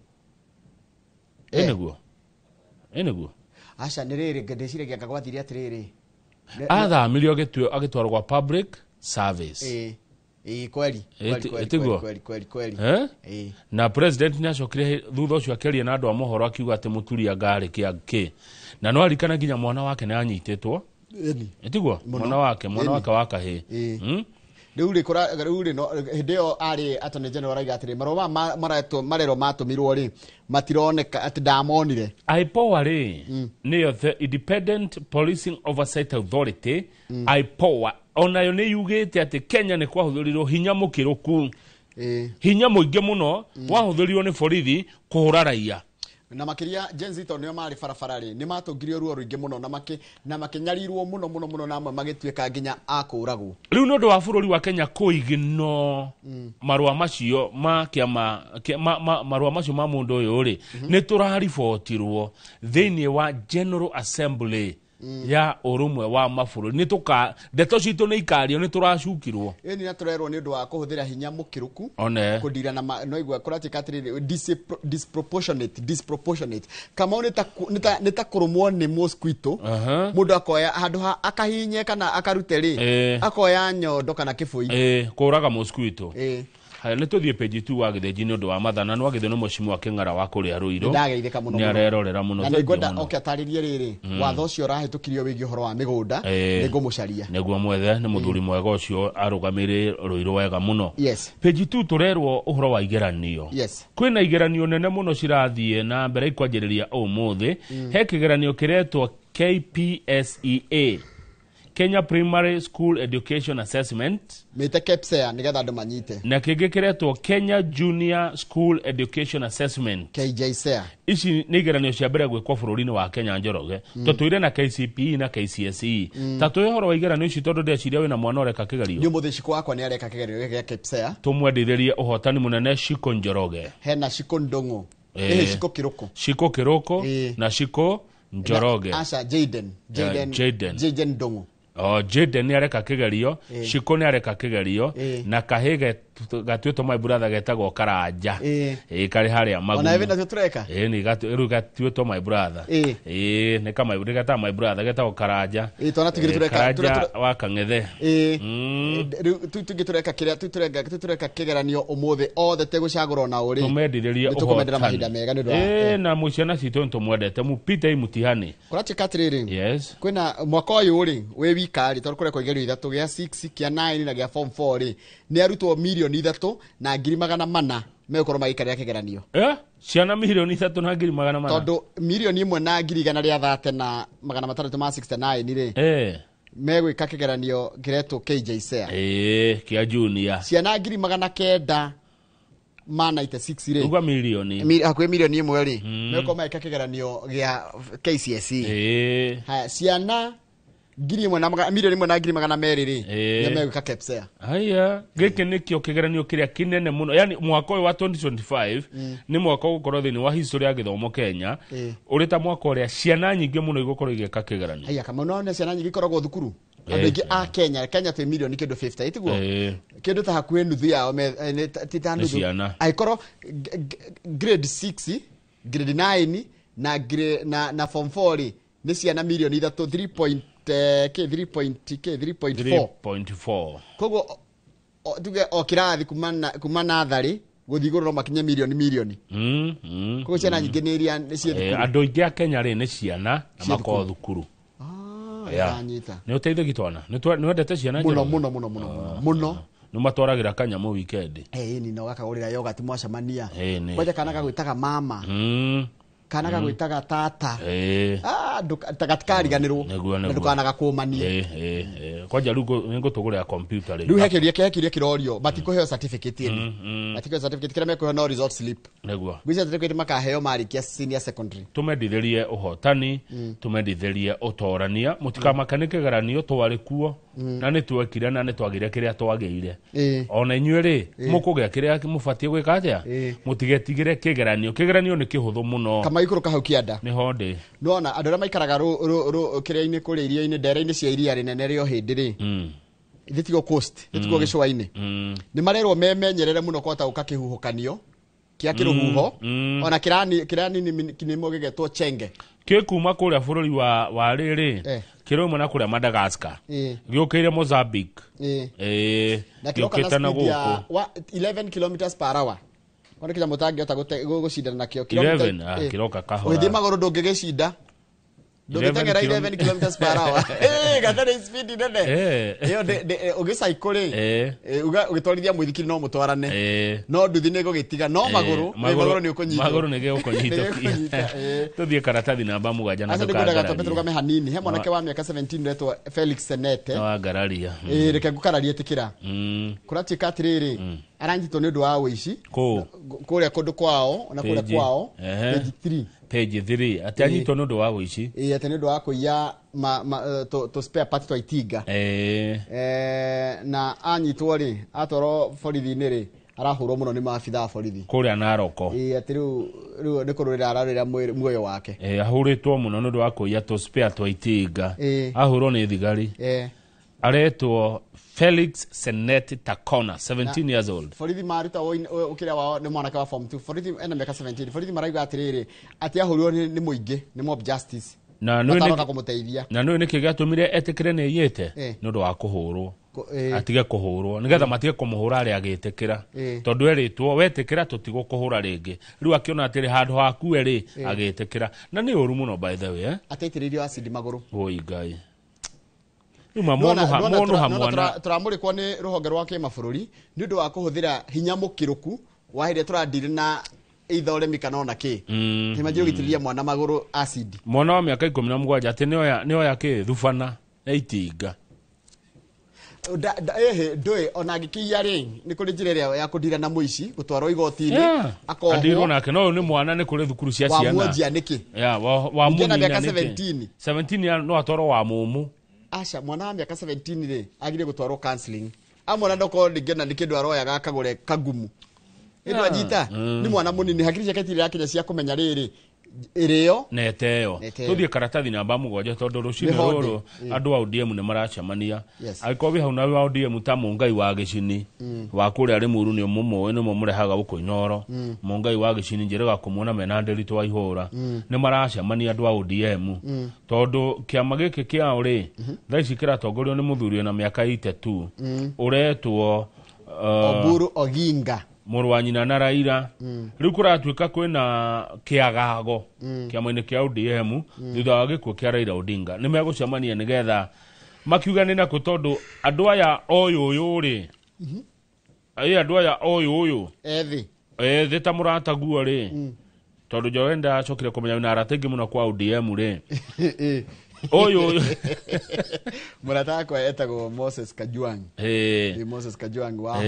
eneguo acha ni riri ngandiciragia ngagwathiria atiriri athamirio agitwarwo kwa public service kweli na president ni acokire thutha ucio akeria na andu a mohoro akiuga ati Muturi angari kiaki na no arikana nginya mwana wake ni anyititwo etiguo mwana wake wa kahi riu no hindeo ari Attorney General raiga atiri maroma marero matumirwo ri matironeka ati ndamonire IPOA ri niyo the Independent Policing Oversight Authority IPOA onayo ni yugite ati Kenya ni kwahuthurirwo hinya mukiruku hinya muingi muno wahuthurirwo ni borithi kuhura raia na makiria Gen Z tonio mari barabarari ni matungirio ruo ruingi muno na makinyarirwo muno na magituika nginya akuragwo riu no ndo wa bururi wa Kenya kuigino marwa macio ma kiama marwa macio ma mundu uyu ri ni turaribotirwo thiini wa General Assembly ya urumwe wa mabũrũri ni tuka ndeto citu ni ikario ni turacukirwo ni naturerwo ni undu wa kuhuthira hinya mukiruku kudira na no igwa kuratika atiri disproportionate kama ni ta kurumwo ni mosquito mundu akoya handu akahinye kana akarute ri akoya nyondo kana kibui kuraga mosquito haya ni tuthie page 2 wa githenji ni undu wa mathana no agithe no mushimu wa king'ara wa kuria ruiro ndageithika muno ni arerorera muno na ngoda ataririe riri watho ucio rahitukirio wigi horo wa migunda ni ngumucaria neguo mwethe ni muthuri mwega ucio arugamire ruiro wega muno yes page 2 turerwo uhoro wa igeranio kwina igeranio nene muno cirathie na mbere ikwanjiriria umuthi he kigeranio kiretwo KPSEA Kenya Primary School Education Assessment mete KPSEA nigetha andu manyite na kingi kiretwo Kenya Junior School Education Assessment KJSEA ici ni igeranio cia mbere gwikwo bururi-ini wa Kenya Njoroge tutuire na KCPE na KCSE tatu ihoro wa igeranio ici tondu ndeciria wina mwana ureka kigerio ni muthi ciko wakwa ni areka kigerio gia KPSEA tumwendithirie uhotani munene Shiko Njoroge hena Shiko Ndongo Shiko Kiruko na Shiko Njoroge Asha Jaden Ndongo Jade ni areka kigerio, Shiko ni areka kigerio, na Kahege gatueto my brother getagwo Karanja. Kari haria magumu. Ona evena tutureka? Ni gatueto my brother. Ni kama geta my brother getagwo Karanja. Tona tugitureka. Karanja wa Kangethe. Tugitureka kiria tutureka kigeranio umuthe othe tegucagurwo na uri. Tumendiririe uhotomendera mahinda mega ni ndo. Na muciana citu ntumwendete mupite imutihani. Kurati katiriri. Yes. Kwina mwaka uyu uri we wikari tor kure koigerio ithatu gia 6 kia 9 na gia form 4 ri ni arutwo milioni 3 na 400 mekorwo magikarira kigeranio. Ciana milioni 3 na 400. Tondu milioni 1 na 130 na 369 ri. Megwika kigeranio kiretwo KJSEA. Kia junior. Ciana 900 mana 96 ri. Ugwa milioni. Hakwe milioni 1 ri. Mekorwo magika kigeranio gia KCSE. Haya ciana milioni 1.2 ri nemegwika KPSEA. Haya geke nikio kigeranio kiria kinene muno, yani mwaka wa 2025 ni mwaka gukorwo thini wa history ya githomo Kenya urita mwaka uria ciana nyingi muno igukorwo igeka kigeranio. Haya kama unaona ciana nyingi ikoragwo thukuru andingi a Kenya twi milioni kindu 50 itiguo kindu ta hakuhe nuthu yao titandu aikorwo grade 6 grade 9 na form 4 ni ciana milioni 3.4 kogo tuge okirathi kuma nathari guthigurwo makinya milioni kogo ciana nyingi ni iria ni cie thukuru andu ingi a Kenya ri ni ciana na mako thukuru yanyita ni uteithegi twana ni wendete ciana muno no matwaragira kanyamu weekend ni no gakagurira yoga timwacamania kwaje kana gagwitaga mama kana gagwitaga tata tagatikariganirwo ndukanaga kumania kwaje rugo ngotugurira computer ri hekiria kirorio batikuheo certificate ni batikuheo certificate kira mekuheo no result slip neguo gwica certificate makaheo marikia senior secondary tumendithirie uhotani tumendithirie utorania mutikamakanike garanio twari kuo na ni twekire na ni twagire kiria twageire ona inyuĩ ri mukugia kiria mubatie gwika atia mutigetigire kigeranio ni kihuthu muno kama ikuru kahau kianda ni honde nona andũ arĩa maikaraga kiria-inĩ kũrĩa iria-inĩ ndere-inĩ cia iria rĩnene rĩo hĩndĩ rĩ ithitigo coast ithitigo gĩcũa-inĩ nĩ marerwo memenyerere mũno kwata gũka kĩhuhũkanio kĩa kĩrũhuho ona kĩranini kĩnĩmo gĩgetwo chenge kuma kũrĩa bũrũri wa rĩrĩ kĩrũmwe na kũrĩa Madagascar gĩũkĩire Mozambique gĩũkĩte na gũkũ 11 kilometers per hour ona kija mutangi ota gucindana nakio kiloka kahora uthi magoro ndungigicida ndugitengera 11 kilometers per hour gatare speed nene iyo ugicycle ugitwarithia muithikiri no mutwarane no nduthi ni gugitiga no magoro ni ukunyita magoro ni gukunyita tuthie karatathi namba muganja na tukagara tupetruga hanini he mwanake wa miaka 17 retwo Felix Senete wa gararia reke ngukararie tikira kurati katiriri arangito ni ndu wa wici kuria kundu kwao na kuria kwao page 3 atanyito ni ndu wa wici ati ni ndu wa kuiya to spare part to itiga na anyitwo ri atoro borithi-inĩ ri arahurwo muno ni maabitha borithi kuria Naroko ati riu ni kururira ararira muoyo wake ahuritwo muno ni ndu wa kuiya to spare to itiga ahurwo ni thigari aretwo Felix Senete Takona 17 years old borithi maruta ukiria wao ni mwanake wa form 2 borithi ena miaka 17 borithi maraiga atiriri ati ahurwo ni muingi ni mob justice na no ni kigatumire etikire ni yete ni ndu wa kuhurwo atige kuhurwo nigetha matige kumuhura ari agitikira tondu eritwo wetikira tutigo kuhura ringi riu akiona atiri handu haku eri agitikira na ni uru muno by the way ateitiririo acid maguru oi ngai Uma mono hamwana turamurikwo ni ruhonge rwa kimabũrũri ni ndu wa kuhuthira hinya mukiruku wa hire turandire na ithoremi kana ona ki timaje ugitiriria mwana maguru acid mwana wa miaka 17 ati ni oya ki thufana na itinga ndui ona gikiya ri ni kuri njira ya kudira na muici gutwarwo igoti-ini akoho adirwo nake no ni mwana ni kuri thukuru cia ciana wa mwajia niki wa munina miaka 17 no atoro wa mumu Asha mwana wa miaka 17 ri agire gutwarwo counseling amona ndoko ndigena nikindu aroyaga akagure kagumu indu ajita ni mwana munini hakiri ciake tiri yakinya cia kumenya riri irio neteo tuthie karatathi namba 7 tondu rucini ruru andu a ODM ne maracemania agikobi hau na wa ODM ta mungai wa gicini wa kuria ri muru ni umumo ni murehaga guko Inoro mungai wa gicini njiraga kumuna mena nderito wa ihura ni maracemania andu a ODM tondu kiama giki kia uri thaici kiratongorio ni muthuri na miaka 82 uretwo Oburu Oginga muru wa nyina na Raila riu kuratuika kwina kiagago kiama-ini kia ODM thutha wa gikuo kia Raila Odinga ni megucemania nigetha makiugane na kutondu andu aya oyuyu ri andu aya oyuyu ethi ta murata guo ri tondu Joenda acokire kumenya na aratengi muno kwa ODM ri oyo murata kwa etagwo Moses Kajwang Moses Kajwang wa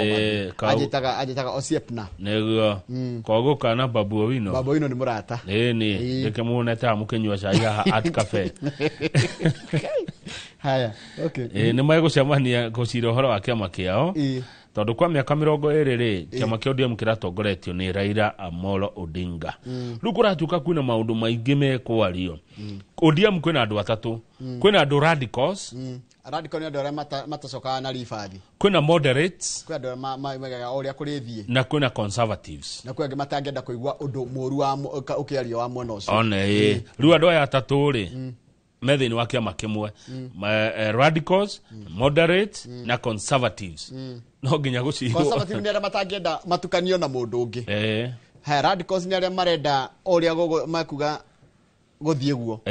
ajitaga Osiepna nego kogo kana Babu Owino ni murata ni kemuneta mukenywa cai at cafe haya ni maigucemania gucira uhoro wa kiama kiao tondu kwa miaka 20 ri kiama kia ODM kiratongoretio ni Raila Amolo Odinga riu kuratuka kwina maundu maingi mekwario ODM kwina andu atatu kwina andu radicals radical ni andu aria matacokaga na ribathi kwina moderates kwina andu maigaga uria kurithie na kwina conservatives na kwina matangenda kuigua undu moru wa ukiario wa mwana ucio riu andu aya atatu ri methini wa kiama kimwe radicals moderates na conservatives no nginya gucirwo conservative ni aria matangenda matukanio na mundu ungi radicals ni aria marenda uria makuga guthie guo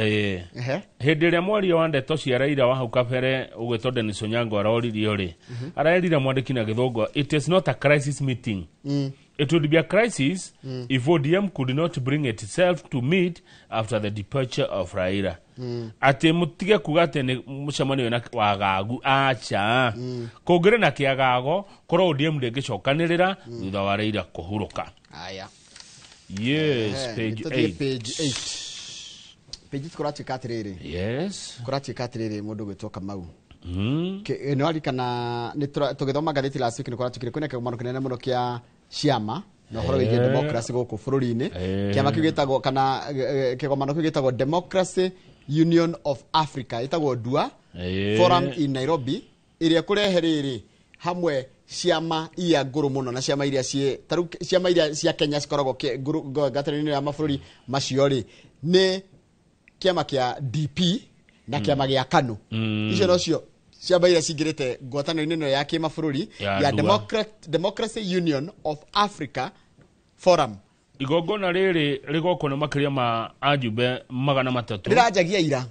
hindi ria mwaria wa ndeto cia Raila wa hau kabere ugwetwo Dennis Onyango aroririo ri arerira mwandiki na Githongo it is not a crisis meeting it would be a crisis if ODM could not bring itself to meet after the departure of Raila ati mutige kugate ni mucemanio na wagagu acha kongere na kiagago koro ODM ndengicokanirira thutha wa Raila kuhuruka aya yes page 8 page kuratuika atiriri kuratuika atiriri mundu gwitoka mau no arikana ni tugithoma gatheti last week ni kuratukire kwina kigomano kinene muno kia ciama no horo wige democracy guku bururi-ini kiama kigitagwo kana kigomano kigitagwo Democracy Union of Africa itagwo DUA forum in Nairobi iria kureheriri hamwe ciama ia nguru muno na ciama iria ciama iria cia Kenya cikoragwo gatarini ya mabũrũri macio ri ni kiama kia DP na kiama gia KANU icio nocio ciama iria cingirite ngwatanĩro-inĩ ĩno ya kimabũrũri ya Democracy Union of Africa forum igongona riri rigoko na makiria ma ajumbe 300 rirajagia ira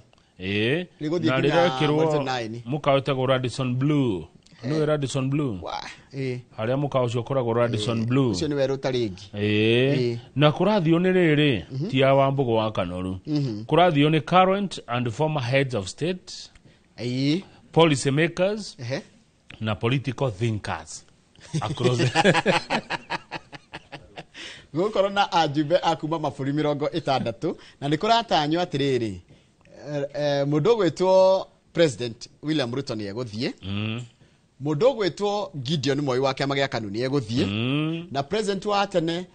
na rirekirwo mukawetagwo Radisson Blue no Radisson Blue haria mukao cio koragwo Radisson Blue ucio ni weru taringi na kurathio ni riri ti ya Wambugu wa Kanoru kurathio ni current and former heads of state policy makers na political thinkers across gukorwo na ajumbe akuma mabũrũri 60 na nĩ kũratanywo atiriri mundu gwitwo President William Ruto ni eguthie mundu gwitwo Gideon Moi wa kiama gia KANU ni eguthie na president wa tene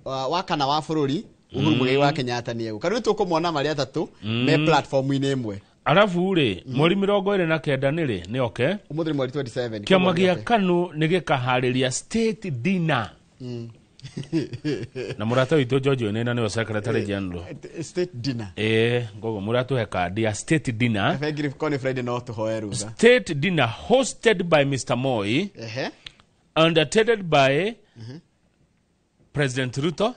wa kana wa bũrũri Uhuru Muigai wa Kenyatta ni egu kana tukumona mari atatu me platform-ini imwe arafu ri mweri 29 niri ni oke umuthiri mweri 27 kiama gia KANU ni gikahariria state dinner na murata witu George Nena ni secretary general state dinner gogo muratu he card ya state dinner efegiri kone Friday no to hoeruga state dinner hosted by Mr. Moi and attended by President Ruto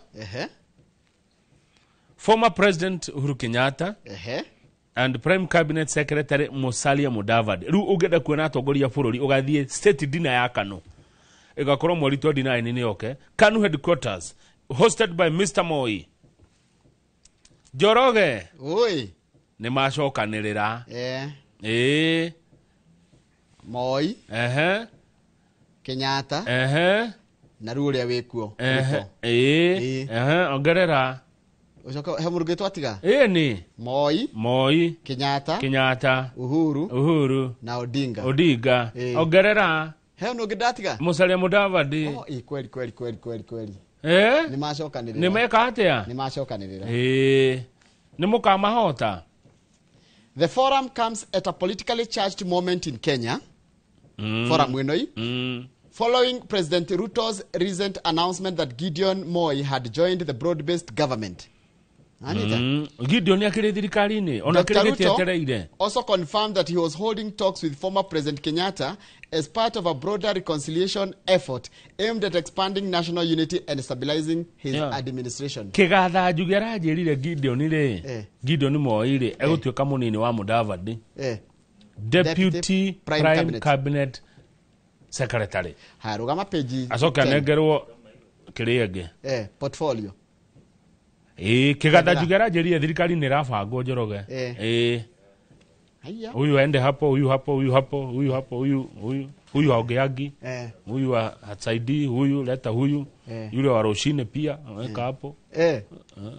former President Uhuru Kenyatta and Prime Cabinet Secretary Musalia Mudavadi ru ugeda kuona atongoria bũrũri ugathie state dinner ya KANU igakorwo mweri 29 ni oke KANU headquarters hosted by Mr. Moi Joroge ni macokanirira Moi Kenyatta na ruria wikuo ongerera ucoka he mũrũgĩ twatiga ni Moi Kenyatta Uhuru na Odinga ongerera he no ngidatiga Musalia Mudavadi kweli Ni macokanirira. Ni meka atia? Ni macokanirira. Ni mukamahota. The forum comes at a politically charged moment in Kenya. Forum wenoi. Following President Ruto's recent announcement that Gideon Moi had joined the broad-based government. Gideon yakirithirikari-ini ona kirigitietereire. Also confirmed that he was holding talks with former President Kenyatta as part of a broader reconciliation effort aimed at expanding national unity and stabilizing his administration. Kigatha njuge aranjirire Gideon ri. Gideon Moi ri egutuika munini wa Mudavadi. Deputy Prime Cabinet Secretary. Harugama page. Asoka negerwo kiriege. Portfolio. Kigatha njuge aranjirire thirikari ni rabango Njoroge. Huyu aende hapo, huyu hapo, huyu hapo, huyu hapo, huyu aongeagi. Huyu hatsaidi, huyu leta huyu. Yule wa Roshine pia weka hapo.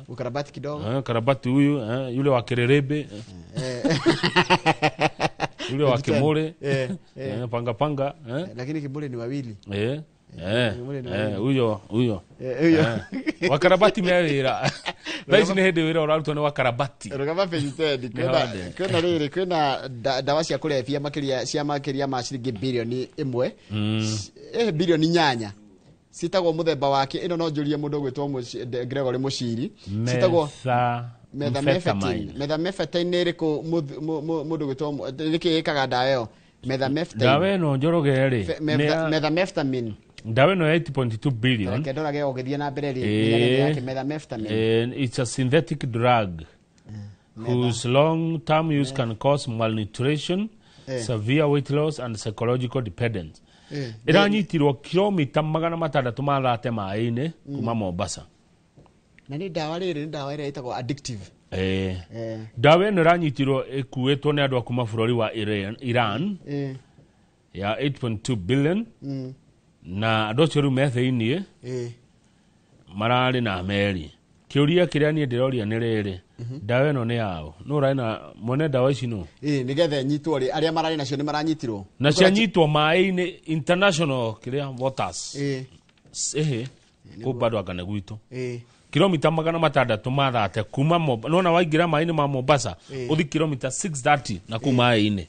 Ukarabati kidogo. Karabati huyu, yule wa Kererebe. Yule wa Kimure. Panga. Lakini Kimure ni wawili. Huyo. Wakarabati mewira. Laisi ni hede wira orarutwo ni wakarabati. Rugama pejitedi. Kwena dawa cia kurefia makiria ma ciringi bilioni 1. Bilioni 8. Sitagwo muthemba wake ino no njurie mundu gwitwo Gregory Muciri. Sitagwo methamphetamine iriku mundu gwitwo nikikaga dawa yo. Methamphetamine. Dawa no Njoroge ri. Methamphetamine. Dawa no 8.2 billion. Kedora ge ogithia na mbere ri yake methamphetamine. It's a synthetic drug whose long-term use can cause malnutrition, severe weight loss and psychological dependence. Iranyitirwo kilomita 600 mathate mai-ini kuma Mombasa. Na ni dawa riri ni dawa ira itagwo addictive. Dawa ino iranyitirwo ikuitwo ni andu akuma bururi wa Iran ya 8.2 billion. Na andu acio riu metheini marari na meri. Kiuria kiria ni ndiroria ni riri. Dawa ino ni yao. No raina mone dawa ici no. Nigethe nyitwo ri aria marari nacio ni maranyitirwo. Na cia nyitwo mai-ini international kiria waters. Ko bado akane gwitu. Kilomita 600 mathate kuma nona waingira mai-ini ma Mombasa uthi kilomita 630 na kuma mai-ini.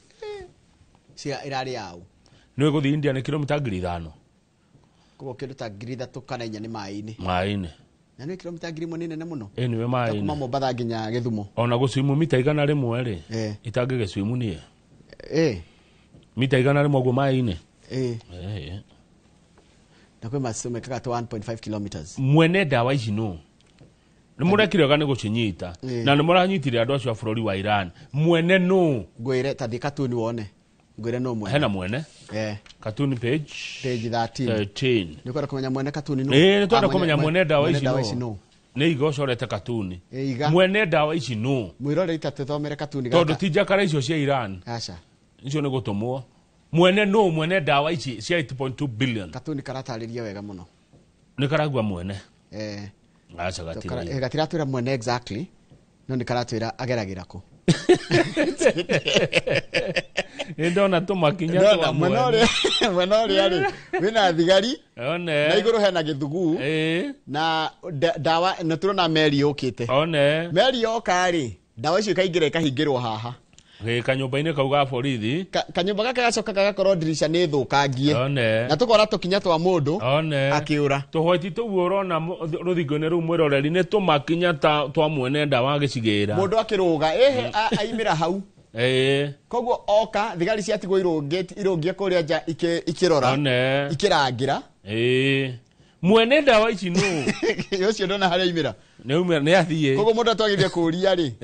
Cia irari yao. No guthi India ni kilomita 5,000. Kuko kindu ta 3,000 kana 4 ni mai-ini. Mai-ini. Na ni kilomita 1,000 nene muno. Niwe mai-ini. Kuma Mombasa nginya Githumo. Ona gucimu mita 100 ri. Itange gicimu ni. Mita 100 gwo mai-ini. Na kwa masome kaka to 1.5 kilometers. Mwene dawa ici no. Nimurekirega ni gucinyita. Na nimuranyitire andu acio bururi wa Iran. Mwene no. Gwire tadi katuni wone. Gwire no mwene. Hena mwene? Katuni page 13. Nikwenda kumenya mwene katuni no. Nikwenda kumenya mwene dawa ici no. Ni igocorete katuni. Mwene dawa ici no. Mwirore itatuthomere katuni gaka. Tondu tijakara icio cia Iran. Acha. Icio ni gutumwo. Mwene no mwene dawa ici cia 8.2 billion. Katuni karatariria wega muno. Ni karagwa mwene. Acha gatira. Gatira mwene exactly. No ni karatwira ageragira ku. Ndona tumakinya twa mwene. Mwene ari. Wina thigari. Na iguru hena githugu. Na dawa na turona meri yukite. Meri yoka ri. Dawa icio kaingire kahingirwo haha. Kanyumba-ini kau ga borithi. Kanyumba gaka gacoka gagakorwo dirisha ni thukangie. Na tukora tukinya twa mundu akiura. Tuhoti tuguo urona ruthingo-ini ru mwiroreri ni tumakinya twa mwene dawa gicigira. Mundu akiruga aimira hau. Koguo oka thigari ciatigwo irungie kuria nja ikirora ikirangira. Mwene dawa ici no. Yocio ndona haria imira. Ni athie. Koguo mundu atwagithia kuria ri.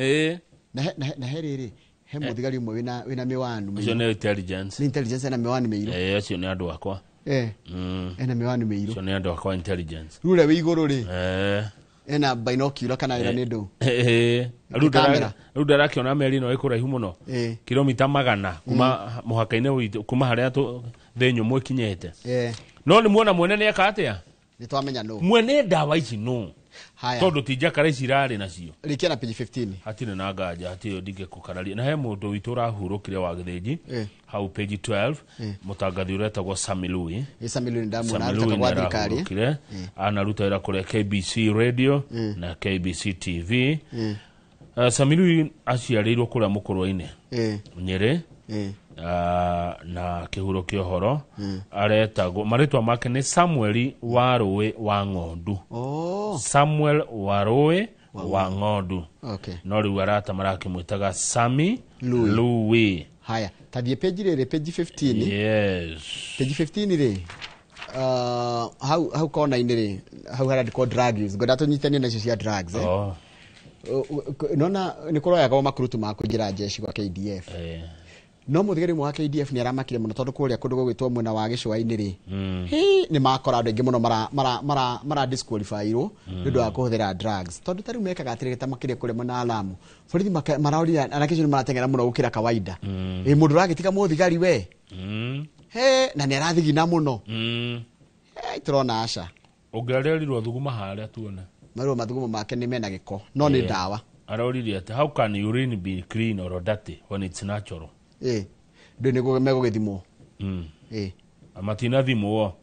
Na heriri. He muthigari umwe wina miwanu miru. Ni intelligence. Ni intelligence na miwanu miru. Acio ni andu akwa. Ena miwanu miru. Acio ni andu akwa intelligence. Rure wi iguru ri. Ena binocular kana ira ni ndu. Riu ndarakiona meri no ikuraihu muno. Kilomita 100 kuma muhaka-ini witu kuma haria thi nyumu ikinyete. No ni muona mwene ni eka atia? Ni twamenya no. Mwene dawa ici no. Haya. Todo tijaka reci rari nacio. Rikia na page 15. Hatire na ngaja hatiyo ndige kukararia. Na he mundu witu rahurukire wa githinji. Hau page 12 mutangathi uretagwo Sami Lui. Sami Lui ndamu na ruta kwa thirikari. Anaruta ira kuri KBC radio na KBC TV. Sami Lui aciarirwo kuria Mukurwa-ini. Nyeri. Na kihuro kia horo aretagwo maritwa make ni Samuel Warũĩ wa Ng'ondu. Samuel Warũĩ wa Ng'ondu. No riu arata marakimwitaga Sami Lui. Haya, tathie page rere page 15. Yes. Page 15 ri. How kona inire how hard called drugs. Godato nyitani na cia drugs nona nikoro yaga makurutu makugira jeshi kwa KDF. No muthigari mu KDF ni aramakire muno tondu kuria kundu gwitwo mwena wa Gicũa-ini ri ni makora andu ingi muno mara disqualifyirwo ndu wa kuhuthira drugs tondu tari mekaga atirigita makire kure mona alamu borithi maraoria anakisho ni maratengera muno gukira kawaida mundu ragitika muthigari we na ni arathigina muno turona aca ungererirwo thuguma haria tuona marwo mathuguma make ni mena giko no ni dawa aroririe ati how can urine be clean or dirty when it's natural? Ndone mego githimo. Amatina thimo.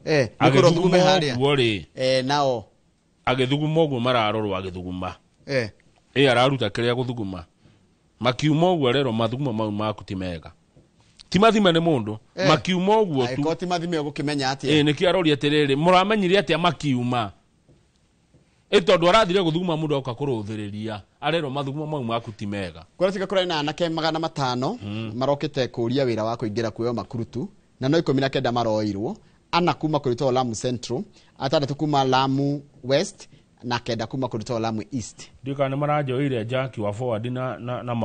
Nikoro thugume haria. Wori. Nao. Agithuguma oguo mararorwo agithuguma. Araruta kiria guthuguma. Makiuma oguo rero mathuguma mau maku ti mega. Ti mathime ni mundu. Makiuma oguo tu. Ko ti mathime gukimenya atia. Niki arori atiriri muramenyire atia makiuma. Tondu arathire guthuguma mundu oka kuruthiriria arero mathuguma mau maku ti mega. Kuratika kura ina anake 500 marokete kuria wira wa kuingira kuyo makurutu na no 19 maroirwo ana kuma kuritoa Lamu Central atandatu kuma Lamu West na kenda kuma kuritoa Lamu East. Ndika ni marajoire Jackie wa forward na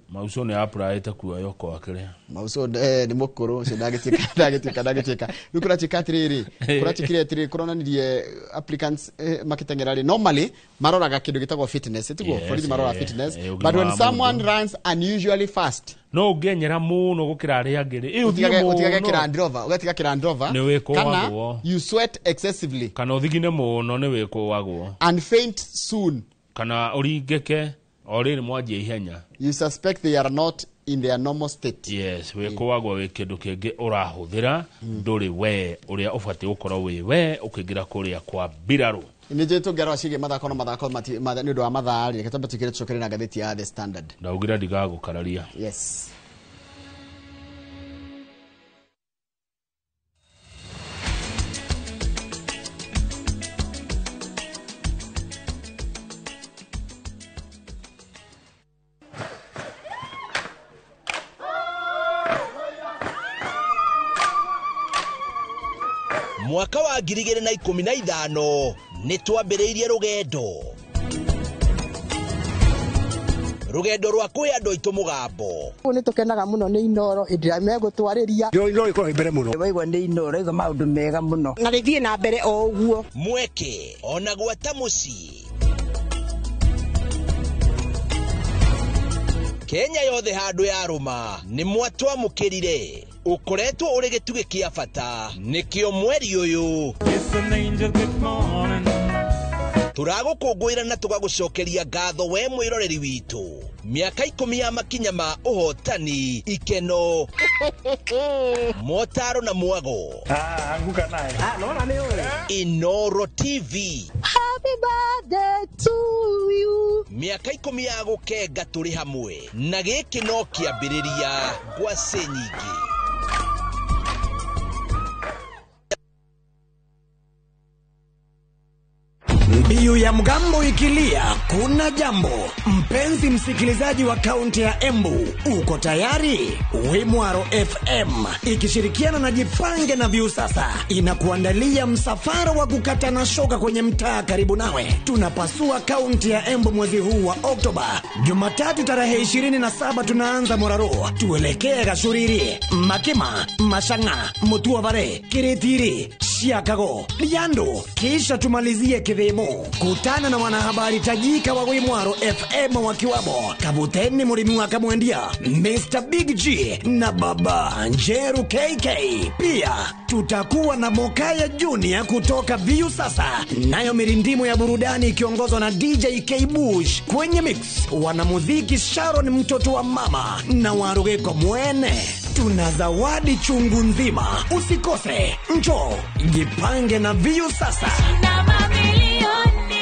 Mauso ni apuraite kuyo kwa kire. Mauso ni mukuru sindagitika. Nukura chikatiriri. Kura chikire kurona ni applicants makitengerari normally maroraga kindu gitagwo fitness etiguo borithi marora fitness but when someone runs unusually fast no ugenyera muno gukira ari angiri utiga kira Androver kana you sweat excessively kana uthigine muno ni wiko wagwo and faint soon kana uringeke oriri mwanjia ihenya. You suspect they are not in their normal state. Yes, wiko wagwo wikindu kingi urahuthira nduri we uria ufati ukoro we ukigira kuria kwa biraru. Nije tugero shige mathako ni ndo amathari ketambe tukire tucokere na gatheti ya The Standard. Ndaugira digago kararia. Yes. Mwaka wa 2015 ni twambiriirie rugendo rwa kuya andu aitu mugambo ni tukenaga muno ni Inoro indira megutwariria Inoro ikoro ibere muno waigwa ni Inoro iga maundu mega muno na rithie na mbere o uguo mweke ona gwata muci Kenya yothe handu ya ruma ni mwatwa mukirire ukoretwo uri gituge kia bata nikio mweri uyu turagukungwira na tugagucokeria ngatho we mwiroreri witu miaka 10 ya makinya ma uhotani ikeno motaro na mwago anguka naye naona ni wewe Inoro TV happy birthday to you miaka 10 ya gukenga turi hamwe na giki no kiambiriria gwa senyingi Mbiu ya mgambo ikilia, kuna jambo. Mpenzi msikilizaji wa kaunti ya Embu, uko tayari? Wimwaro FM ikishirikiana na Jipange na Viusasa inakuandalia msafara wa kukata na shoka kwenye mtaa karibu nawe. Tunapasua kaunti ya Embu mwezi huu wa Oktoba. Jumatatu tarehe 27 tunaanza Moraro, tuelekee Gashuriri, Makima, Mashanga, Mutuavare, Kiritiri, Chicago, Liando, kisha tumalizie Kidhemo. Kutana na wanahabari tajika wa Wimwaro FM wakiwamo Kabuteni Murimu wa Kamwendia, Mr. Big G na Baba Njeru KK. Pia tutakuwa na Mokaya Junior kutoka Viu Sasa, nayo mirindimu ya burudani ikiongozwa na DJ K Bush. Kwenye mix wanamuziki Sharon mtoto wa mama na Warugeko Mwene. Tuna zawadi chungu nzima, usikose. Njoo jipange na Viu Sasa. Na mamilioni.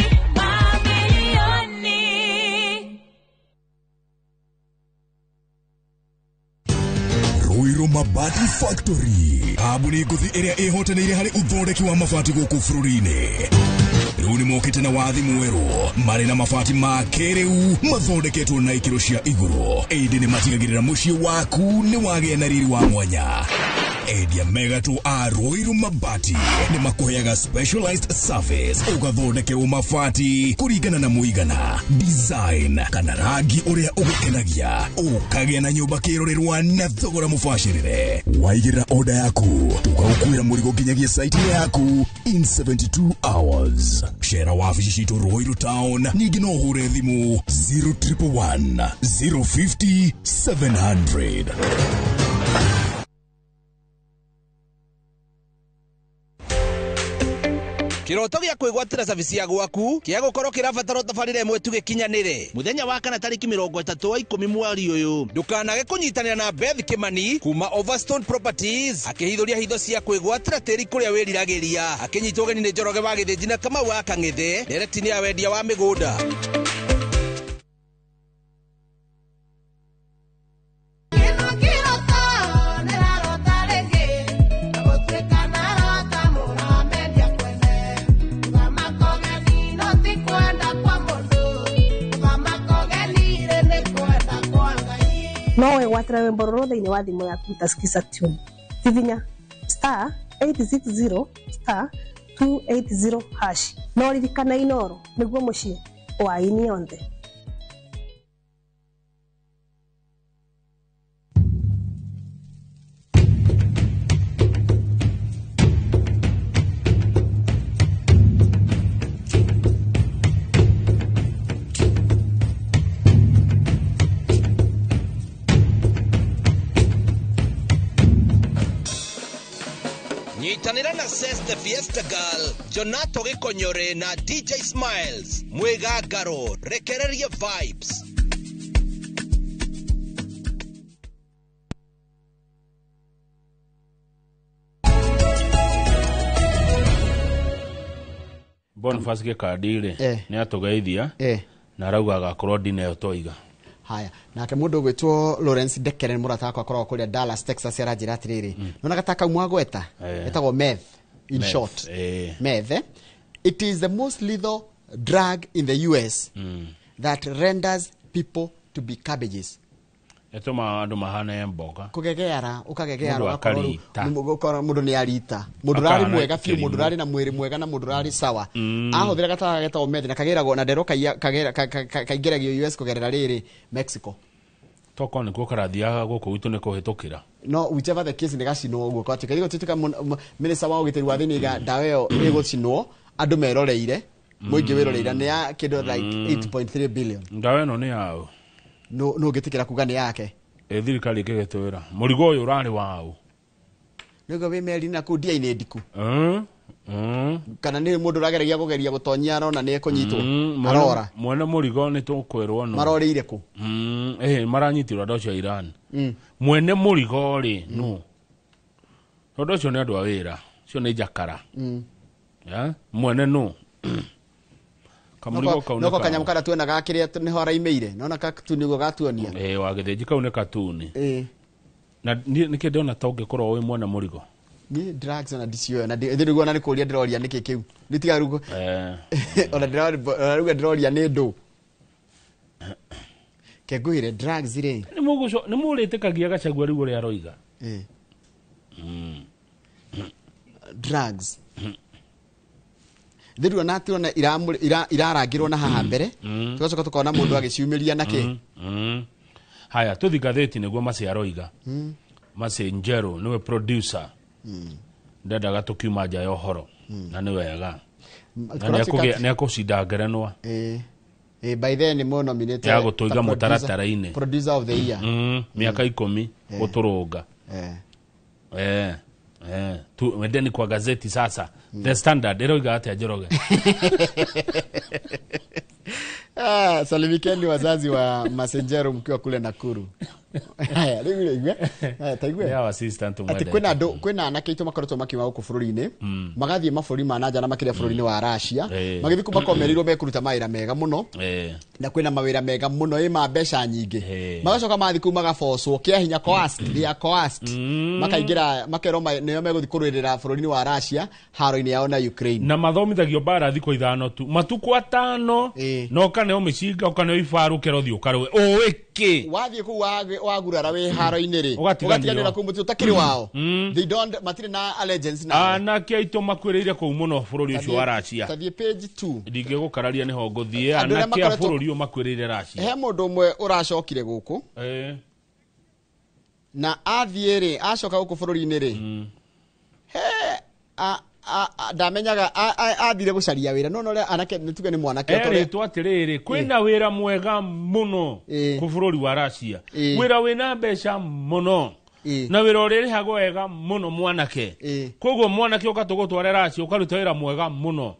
Ruiru Mabati Factory, kabuni nguthi iria ihotanire hari uthondeki wa mabati guku bururi-ini. Riu ni mokite na wathi mweru mari na mabati ma kiriu mathondeketwo na ikiro cia iguru. Indi ni matigagirira mucii waku ni wagia na riri wa mwanya. Endia megatu a Ruiru Mabati ni makuheaga specialized service ugathondekerwo mabati kuringana na muigana, design kana rangi uria ugukenagia, ukagĩa na nyumba kirorerwa na thogora mubashirire. Waigĩrĩra order yaku tugagukuĩra mũrigo nginyagia site yaku in 72 hours. Shera wabici citu Ruiru Town, ningĩ no ũhure thimũ 0111 050 700. Kiroto gya kwigwatira service ya gwaku kia gukorwo kirabatara tabarire imwe tu gikinyanire muthenya wa kana tariki 30 wa 10 mweri uyu. Ndukanage kunyitanira na Beth Kimani kuma Overstone Properties akihithuria hitho cia kwigwatira tiri kuria wiriragiria akinyitwo geni ni Njoroge wa Githĩnji na Kamau wa Kang'ethe directini ya wendia wa migunda. No wegwatira rwimbo rũrũ thĩinĩ wa thimũ yaku ta skiza tune. Hihinya *860 *280#. No ririkana Inoro nĩguo mũciĩ wa ini yonthe. Nyitanira na Ses the Fiesta Girl, Jonato Gikonyore na DJ Smiles, Mwega Garo, rekereria vibes. Boniface Gikadire ni atugeithia na arauga agakorwo ndine toiga. Haya, nake mundu gwitwo Lawrence Dekeren murata akwa akorwo kuria Dallas Texas yarajira atiriri nona gataka mwagweta etagwo meth in short meth it is the most lethal drug in the US that renders people to be cabbages. Etoma andu mahana mboga kugegeara ukagegeara ukora mundu ni arita mundu rari mwega fiu mundu rari na mwiri mwega na mundu rari sawa ahuthira gataka getagwo meth na kageragwo na ndero kaigeragia US kugerera riri Mexico toko nikuo karathiaga guku witu ni kuhitukira no whichever the case nigacino guo kwa tika tutika minister wa ugitiri wa thini ga ndawa yo igucinwo andu meroreire muingi wiroreira ni ya kido like 8.3 billion ndawa no ni yao no gitikira kuga ni yake thirikari ikigetwira murigo uyu urari wao nigo we meri na kudia ine ndiku kana ni mundu rageragia kugeria gutonyia no na ni kunyitwo arora mwene murigo ni tukwirwo no maroreire ku maranyitirwo ndocio Iran mwene murigo ri no ndocio ni andu a wira cio ni jakara ya mwene no kamurigo kauna no kanyamu kana tuona gakiria ni hora imeire nona katuni go gatuonia wa Githĩnji kaune katuni na niki ndona ta ungikorwo wi mwene murigo ni drugs na DCO na ndiriguo na nikuria ndiroria niki kiu nitiga rugo ona ndiroria ni ndu keguire drugs ri ni muguco ni muritikagia gacagua riu ria roiga drugs ndiru na ationa irarangirwo na haha mbere tugacoka tukona mundu agiciumiria nake haya tuthi gatheti niguo Mase aroiga Mase Njero niwe producer ndendaga tukiuma nja ya ũhoro na nĩ wega na nĩekũcinda ngerenwa by then nĩ mo nominated ya gũtũiga mũtaratara-inĩ producer of the year mĩaka 10 gũtũrũnga wendeni kwa gazeti sasa The Standard ĩroiga atĩa Njoroge salimikeni wazazi wa Masenjero mkiwa kule Nakuru. Haya, rĩu taigwe ya assistant ati kwena anake itu makoretwo makiuma gũkũ bũrũri-inĩ magathie mabũrũri ma nanja na makĩria bũrũri-inĩ wa Russia magĩthiĩ kuma komerirwo mekuruta mawĩra mega mũno na kwena mawĩra mega mũno ma mbeca nyingĩ magacoka mathi kuma gabocwo kĩa hinya coast makaingĩra makerwo nĩo megũthiĩ kũrũĩrĩra bũrũri-inĩ wa Russia haro-inĩ yao na Ukraine na mathomithagio bara thikũ 5 tu matuko 5 no kaneo mĩcinga ukaneo ibaru kerothi ukarwe oĩkĩ wathiĩ kuu wagurara we haro-inĩ rĩ ũgatiganĩra kũu mũtĩ ũtakĩrĩ wao they don't matirĩ na allegiance na anake aitũ makwĩrĩire kũu mũno bũrũri ũcio wa Russia tathiĩ page 2 ndingĩgũkararia nĩho ngũthiĩ anake a bũrũri ũyũ makwĩrĩire Russia he mũndũ ũmwe ũracokire gũkũ na athiĩ rĩ acoka gũkũ bũrũri-inĩ rĩ ndamenyaga athire gũcaria wĩra no rĩa anake nĩtuge nĩ mwanake erĩtwo atĩrĩrĩ kwĩna wĩra mwega mũno kũ bũrũri wa Russia wĩra wĩna mbeca mũno na wĩra ũrĩa rĩhagwo wega mũno mwanake koguo mwanake ũgatũgũtware Russia ũkaruta wĩra mwega mũno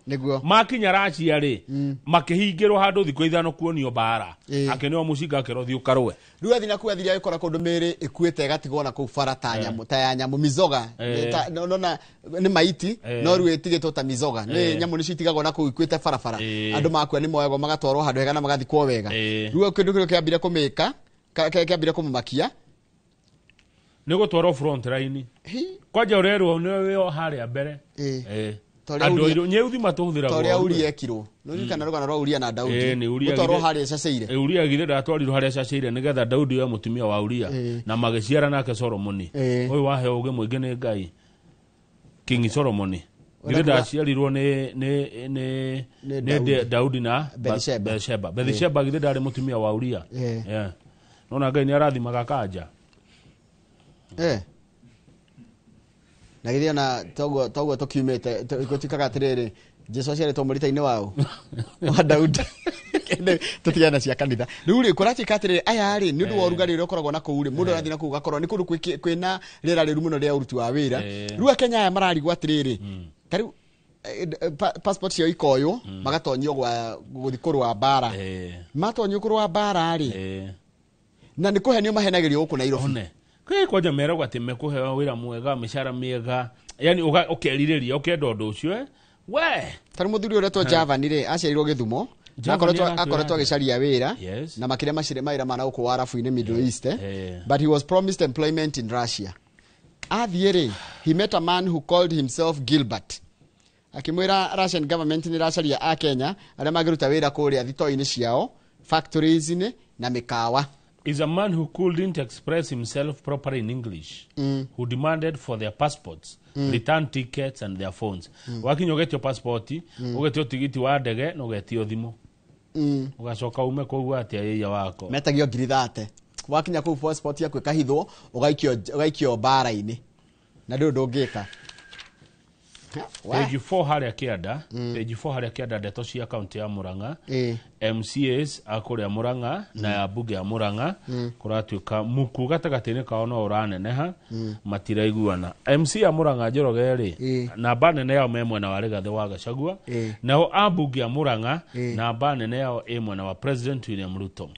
makinya Russia rĩ makĩhingĩrwo handũ thikũ 5 kuonio bara akeneo mũcinga akerothi ũkarwe rĩu athi nakuo athire agĩkora kũndũ mĩrĩ ĩkuĩte ĩgatigwo na kũu bara ta ya nyamũ mizoga nona nĩ maiti no rĩu ĩtigĩtwo ta mizoga nĩ nyamũ nĩ citigagwo na kũu ikuĩte barabara andũ makua nĩ moyagwo magatwarwo handũ hega na magathikwo wega rĩu kĩndũ kĩrĩa kĩambire kũmĩka kĩambire kũmũmakia nĩ gũtwarwo front line kwanja ũrerwo nĩwe harĩa mbere andũ airũ nyeuthi matũhũthĩra tũrĩa Uria ekirwo no kana rũgano rwa Uria na Daudi gũtwarwo harĩa caceire Uria githe ndatwarirwo harĩa caceire nĩgetha Daudi oya mũtumia wa Uria na magĩciara nake Solomoni ũyũ waheo ũgĩ mũingĩ nĩ Ngai King Solomoni githe ndaciarirwo nĩ Daudi na Bathsheba githe ndarĩ mũtumia wa Uria nona Ngai nĩ arathimaga kanja na githia na togo tukiumete gutikaga atiriri Jesu aciaretwo mũrita-inĩ wao wa Daudi tutigana cia kanitha riu ri kuratika atiriri aya ri ni ndu wa rugari ri ukoragwo na kuu ri mundu arathi na kuu gakorwo ni kundu kwina rira riru muno ria uruti wa wira riu akenya aya mararigwo atiriri tariu passport cio ikoyo magatonyio guthi kurwa bara matonyio kurwa bara ri na ni kuhenio mahenagirio guku Nairobi kwanja meragwo atĩ mekũheo wĩra mwega mĩcara mĩega yani ũkerirĩria ũkenda ũndũ ũcio we tarĩ mũthuri ũretwo Javani rĩ aciarirwo Gĩthumo akoretwo agĩcaria wĩra na makĩria macire mawĩra mana gũkũ Arabu-inĩ Middle East but he was promised employment in Russia athiĩ rĩ he met a man who called himself Gilbert akĩmwĩra Russian government nĩ ĩracaria a Kenya arĩa mangĩruta wĩra kũrĩa thitoo-inĩ ciao factories-inĩ na mĩkawa is a man who couldn't express himself properly in English, who demanded for their passports, return tickets and their phones. Wakinya ugetio passport, ugetio tigiti wa ndege, na ugetio thimu. Ugacoka ume kũu atia yeye wako. Metagio ngiri 30. Wakinya kũu passport yaku ĩkahithwo, ũgaikio bara-inĩ. Na ndũ ndũngĩka. Page 4 harĩa kĩanda, page 4 harĩa kĩanda ndeto cia kaunti ya Murang'a, MCAs akũrĩa Murang'a na ya bunge ya Murang'a kũratuĩka muku gatagatĩ-inĩ kao no ũraneneha matiraiguana. MC ya Murang'a Njoroge rĩ namba nene yao me mwena wa Rigathĩ wa Gachagua, nao a bunge ya Murang'a namba nene yao ĩ mwena wa President William Ruto.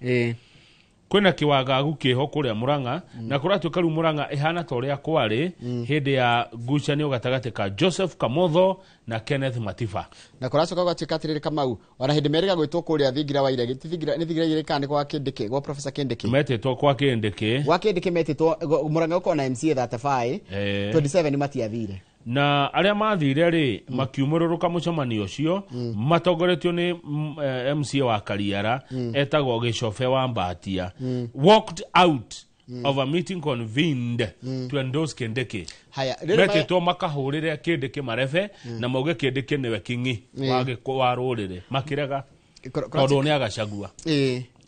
Kwena kiwagagu kiho kuria Murang'a na kuratuĩka rĩu Murang'a ihana ta ũrĩa kwarĩ hĩndĩ ya ngucanio gatagatĩ ka Joseph Kamotho na Kenneth Matiba na kuracoka gũtuĩka atĩrĩrĩ Kamau ona hĩndĩ merĩga gwĩtwo kũrĩa Thingira wa Iregi nĩ Thingira irĩkani kwa Kindiki gwa Professor Kindiki metĩtwo kwa Kindiki metĩtwo Murang'a gũkorwo na MCA 35 27 matiathire na arĩa mathire rĩ makiumũrũrũka mũcemanio ũcio matongoretio nĩ MCA wa Kariara etagwo Gĩcobe wa Mbatia walked out of a meeting convened to endorse Kindiki. Metĩtwo makahũrĩre Kindiki marebe na mauge Kindiki nĩwe kingi wa rũrĩrĩ makĩrega tondũ nĩ Gachagua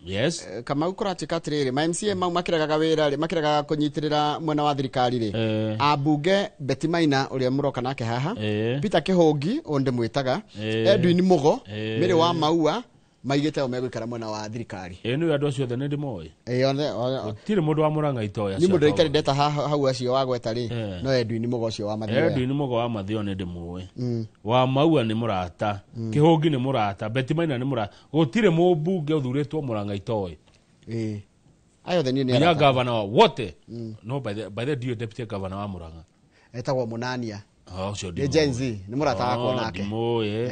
Yes. Kama ukuratika atiriri ma MCA mau makiraga wira ri makiraga kunyitirira mwena wa thirikari ri abunge Betty Maina uria muroka nake haha Peter Kihungi onde mwitaga Edwin Mugo Miri wa Maua maigite o megwikara mwena wa thirikari ni andu acio othe ndi moi tire mundu wa Murang'a itoya ni mundu ikari ndeta hau acio wa gweta ri no Edwin Mugo acio wa Mathio Edwin Mugo wa Mathio ndi moi wa Maua ni murata Kihungi ni murata Betty Maina ni murata gutire mubunge uthuritwo Murang'a itoya ayo the ni ya governor wote no by the deputy governor wa Murang'a etagwo Munania ucio ndi Gen Z ni murata wako nake moi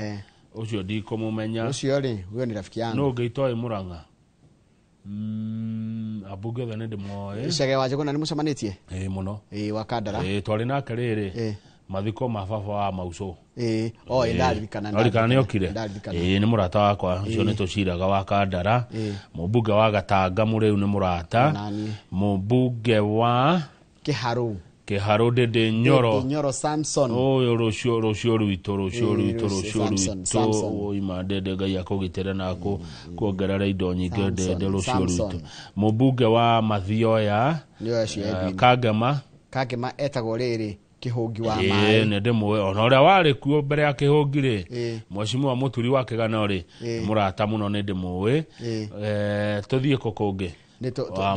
ucio ndiko mumenya ucio ri huyo ni rafiki yangu no ngeitoe Murang'a abunge the ndi moi Chege wa Njuguna ni mucemanitie muno wa Kandara twari nake riri mathiko ma baba wa Mauso ndarikana ni okire ni murata wakwa ucio ni tuciraga wa Kandara mubunge wa Gatanga muriu ni murata mubunge wa Kiharo Dede Nyoro Samson rucio ruito ima Dede Ngai akugitire na kuongerera indo nyingi Dede rucio ruito mubunge wa Mathioya Kagema etagwo riri Kihungi wa mai ne ndimwe ona uria wari kuo mbere ya Kihungi ri mwecimu wa muturi wa Kigana ri murata muno ne ndimwe tuthie kukungi wa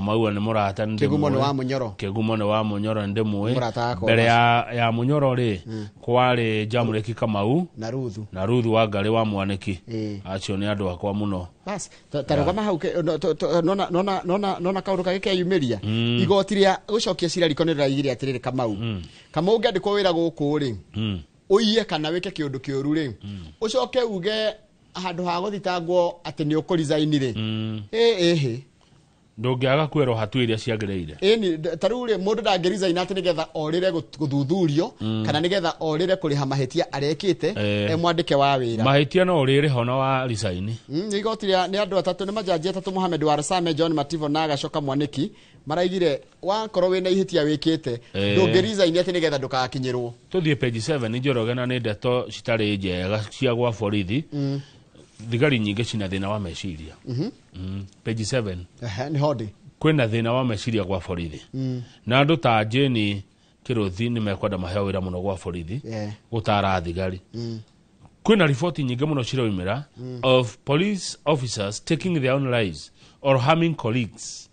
Maua ni murata Kigumo ni wa Munyoro ndimwe mbere ya Munyoro ri kwari Jamureki Kamau na Ruthu wa Ngari wa Mwaniki acio ni andu akwa muno bas tarugama hau nona kaundu kagike yumiria igoti ria gucokia cira rikonera igiri atiriri Kamau ngandikwo wira guku ri uiye kana wike kiundu kiuru ri ucoke uge handu ha guthitangwo ati ni ukurizaini ri ndungiaga kwero hatu iria ciagereire ni tarure mundu ndangerizaina ati nigetha orire guthuthurio kana nigetha orire kuriha mahetia arekite mwandike wa wira mahetia no orire hona wa risaini igotira ni andu atatu ni majaji atatu Mohamed Warsame John Mativo na Gacoka Mwaniki maraigire wakorwo wina ihitia wikite ndungerizaina ati nigetha ndukakinyirwo tuthie page 7 Njoroge na ni ndeto citari njega cia gwa borithi thigari nyingi cina thina wa meciria page 7 ni hodi kwina thina wa meciria gwa borithi na andu ta Jeni Kiruthi ni mekwenda maheo wira muno gwa borithi gutara thigari kwina ripoti nyingi muno ciroimira of police officers taking their own lives or harming colleagues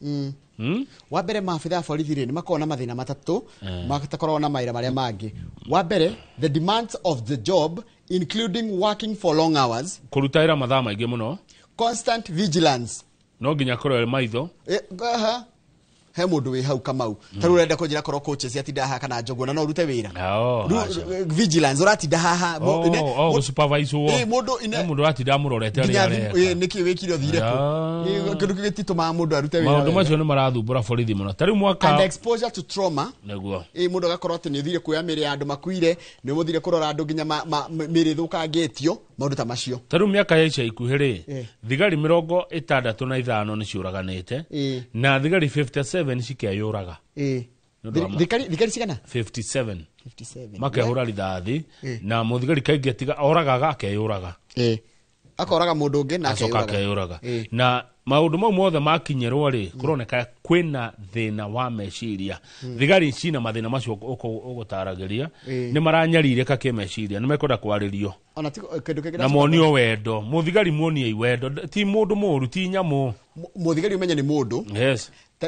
wa mbere maabitha borithi ri ni makona mathina matatu matakorwo na maira maria mangi wa mbere the demands of the job including working for long hours kurutaira mathaa maingi muno constant vigilance no nginya korwo maitho he mundu wi hau Kamau tarurenda kunjira korwo coaches atinda haha kana Njoguna no rute wira vigilance uratinda haha supervise mundu atinda murorete ari niki wikire uthire ku kindu gitituma mundu arute wira maundu macio ni marathumbura borithi muno tari mwaka and exposure to trauma neguo mundu gakorwo ati ni uthire kuya miri andu makuire ni muthire kurora andu nginya miri thukangitio maundu ta macio tari miaka ya ica ikuhiri thigari 65 ni ciuraganite na thigari 57 cikeyuraga thigari cigana 57 makehura rithathi na muthigari kaingi tiga oragaga akeyuraga akoraga mundu ungi na akeyuraga na maundu mau mothe makinyerwo ri kuroneka kwina thina wa meciria thigari cina mathina macio ugutaragiria ni maranyarire ka kimeciria ni mekwenda kwaririo na monio wendo muthigari muonie wendo ti mundu muru ti nyamu muthigari umenye ni mundu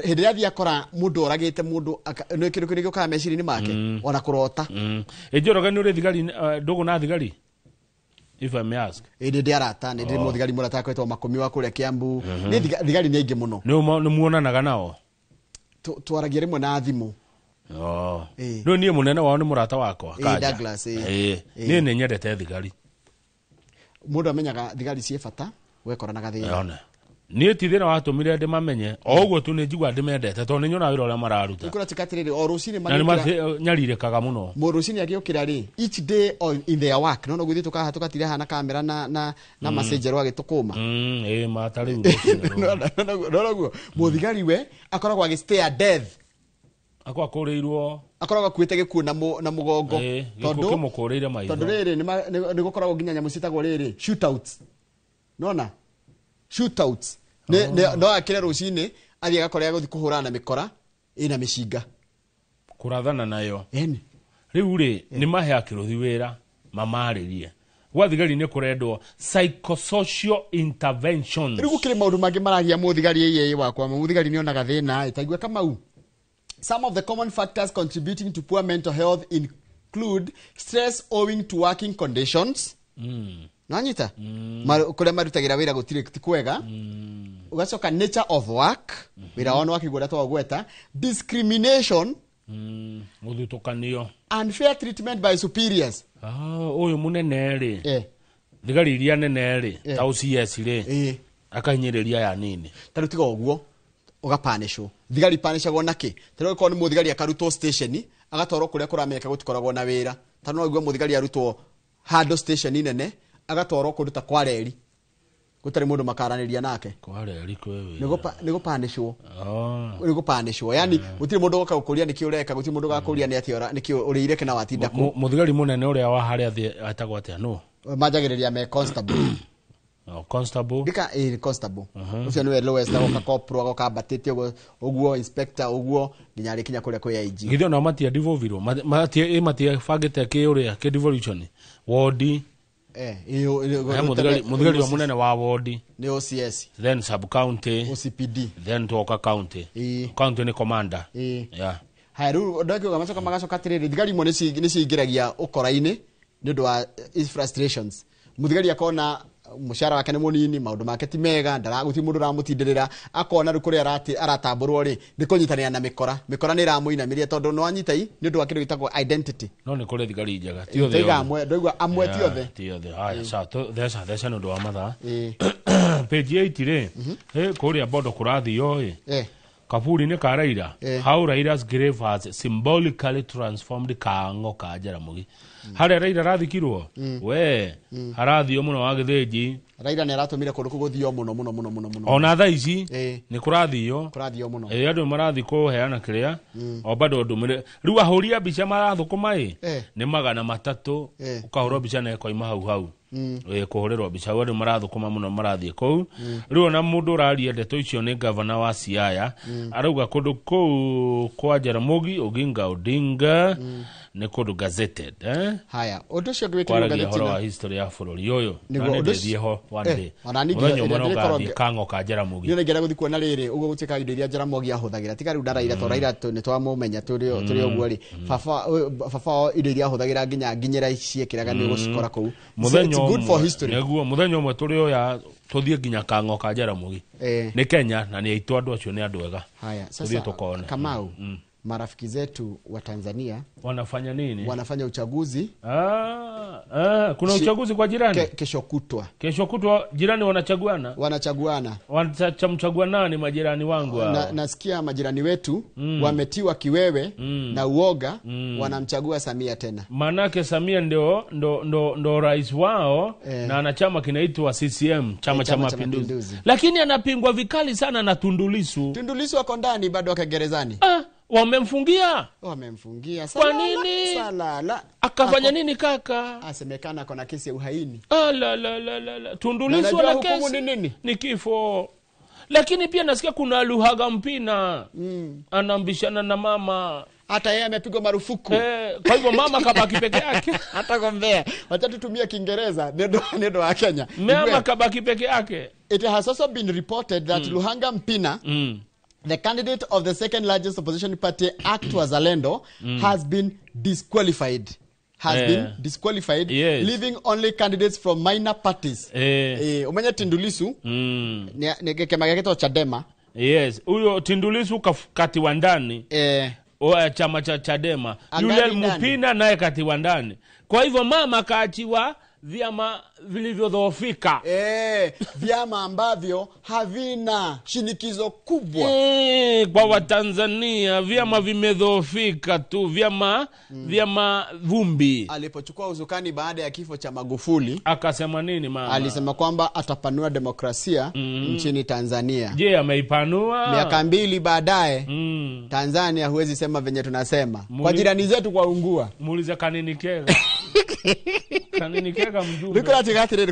hindi ya thia kora mundu oragite mundu no kindu kindu ka meciria ni make ona kurota Njoroge ni uri thigari ndugu na thigari if I may ask ndi arata ndi muthigari murata kwetwa Makumi wa kuria Kiambu ni thigari ni aingi muno ni muonanaga nao twaragia rimwe na thimu no nie munene wao ni murata wakwa kaja Douglas ni nyendete thigari mundu amenyaga thigari cie bata wekora na gathina ni tithina watumire ndi mamenye o uguo tu ni njigwa ndimendete to ni nyona wira uria mararuta ikura tikatiriri o rucini nyarire kaga muno mu rucini agiukira ri each day in their work no guthi tukaha tukatire hana kamera na messenger wagitukuma matari no guo muthigari we akoragwo agistay death akwa kurirwo akoragwo kwite gikuo na mugongo tondu kimukureire maitho tondu riri ni gukoragwo nginya nyamu citagwo riri shootouts nona shootouts no akire rucini athie gakorea guthi kuhurana mikora ina mishinga kurathana nayo riu ri ni mahe akiruthi wira mamaririe wathigari ni kurendwo psychosocial interventions riu kire maundu mangi maragia muthigari yeye wakwa muthigari ni onaga thina itaigua kama some of the common factors contributing to poor mental health include stress owing to working conditions nanyita kule marutagira wira gutire kwega ugacoka nature of work wira ono wakigura to gweta discrimination muthutukanio unfair treatment by superiors uyu munene ri thigari iria nene ri ta ucs ri akahinyiriria ya nini tarutiga oguo ugapanishwo thigari panishagwo naki tero ko ni muthigari akaruto station agatoro kuria kurameka gutikoragwo na wira tano igwe muthigari arutwo hado station nene agatoro kuruta kwareri gutari mundu makaraniria nake kwareri kwewe nigo panishwo nigo panishwo yani gutiri mundu goka gukuria niki ureka gutiri mundu gakuria ni atiora niki urire kana watinda ku muthigari munene uria wa haria atagwo atia no majagiriria me constable constable bika constable ucio niwe lowest agoka corporal agoka batete oguo inspector oguo ninyari kinya kuria kwa IG githio na matia divolviro matia fagete ke uria ke devolution ward muthigari wa munene wa ward ni OCS then sub county OCPD then toka county county ni commander hairu ndakyo gamacoka magacoka tiriri thigari mo ni cingiragia ukora-ini ni ndu wa frustrations muthigari akona mushara wake ni munini maundu make ti mega ndaraguti mundu ramutindirira akona rukuri aratamburwo ri ndikunyitanira na mikora ni ramuinamiria tondu no anyitai ni ndu wa kindu gitagwo identity no ni kuri thigari njega ti othe tiga amwe ti othe haya sa thesa ndu wa matha page 8 ri kuria bodo kurathi yo Kaburi ni karaira how Raida's grave has symbolically transformed Kango ka Jaramogi hare Raida rathikirwo we harathio muno wa githiji Raida ne ratumire kundu kuguthio muno ona tha ici ni kurathio muno andu marathi kuheana kiria o bado ndumire riu ahuria bica marathukuma ni 300 ukahurwo bica na koima hau kuhurirwo bica andu marathukuma muno marathie kou riu na mundu raria ndeto icio ni governor wa Siaya arauga kundu kou kwa Jaramogi Oginga Odinga ni kundu gazetted haya undu cio gwikirwo gazetted wa history ya bururi yoyo na ndethie ho one day muthenya umwe Kango ka Jaramogi ni ngira guthi kuona riri ugo gutika indo iria Jaramogi ahuthagira tika riu ndaraira to Raira ni twamumenya turi oguo ri baba indo iria ahuthagira nginyira ciekiraga ni gucikora kou good for history neguo muthenya umwe turi oya tuthie nginya Kango ka Jaramogi ni Kenya na ni aitu andu acio ni andu ega haya sasa Kamau marafiki zetu wa Tanzania wanafanya nini? Wanafanya uchaguzi. Kuna uchaguzi kwa jirani? Kesho kutwa. Kesho kutwa jirani wanachaguana? Wanachaguana. Wanachagua nani majirani wangu hao? Nasikia majirani wetu wametiwa kiwewe na uoga wanamchagua Samia tena. Manake Samia ndo rais wao na ana chama kinaitwa CCM, chama cha Mapinduzi. Lakini anapingwa vikali sana na Tundu Lissu. Tundu Lissu wako ndani bado wako gerezani. Wamemfungia? Wamemfungia. Kwa nini? Salala. Akafanya nini kaka? Asemekana kuna kesi ya uhaini. La. Tundu Lissu ana kesi. Ni kifo. Lakini pia nasikia kuna Luhaga Mpina. Anambishana na mama. Hata yeye amepigwa marufuku. Kwa hivyo mama kabaki peke yake. Hata gombea. Wacha tutumie Kiingereza ndio wa Kenya. Mama kabaki peke yake. It has also been reported that Luhaga Mpina the candidate of the second largest opposition party, Act Wazalendo, has been disqualified. Yes. Leaving only candidates from minor parties. Umenya Tundu Lissu ni kema yake Chadema. Yes, huyo Tundu Lissu kati wa ndani. Chama cha Chadema. Yule Mpina naye kati wa ndani. Kwa hivyo mama kaachiwa vyama vilivyodhoofika. Vyama ambavyo havina shinikizo kubwa. Kwa Watanzania vyama vimedhoofika tu, vyama vumbi. Alipochukua uzukani baada ya kifo cha Magufuli, akasema nini mama? Alisema kwamba atapanua demokrasia nchini Tanzania. Je, ameipanua? Miaka 2 baadaye Tanzania huwezi sema venye tunasema. Kwa jirani zetu kwa ungua. Muulize kanini kega. Kanini kega mjumbe.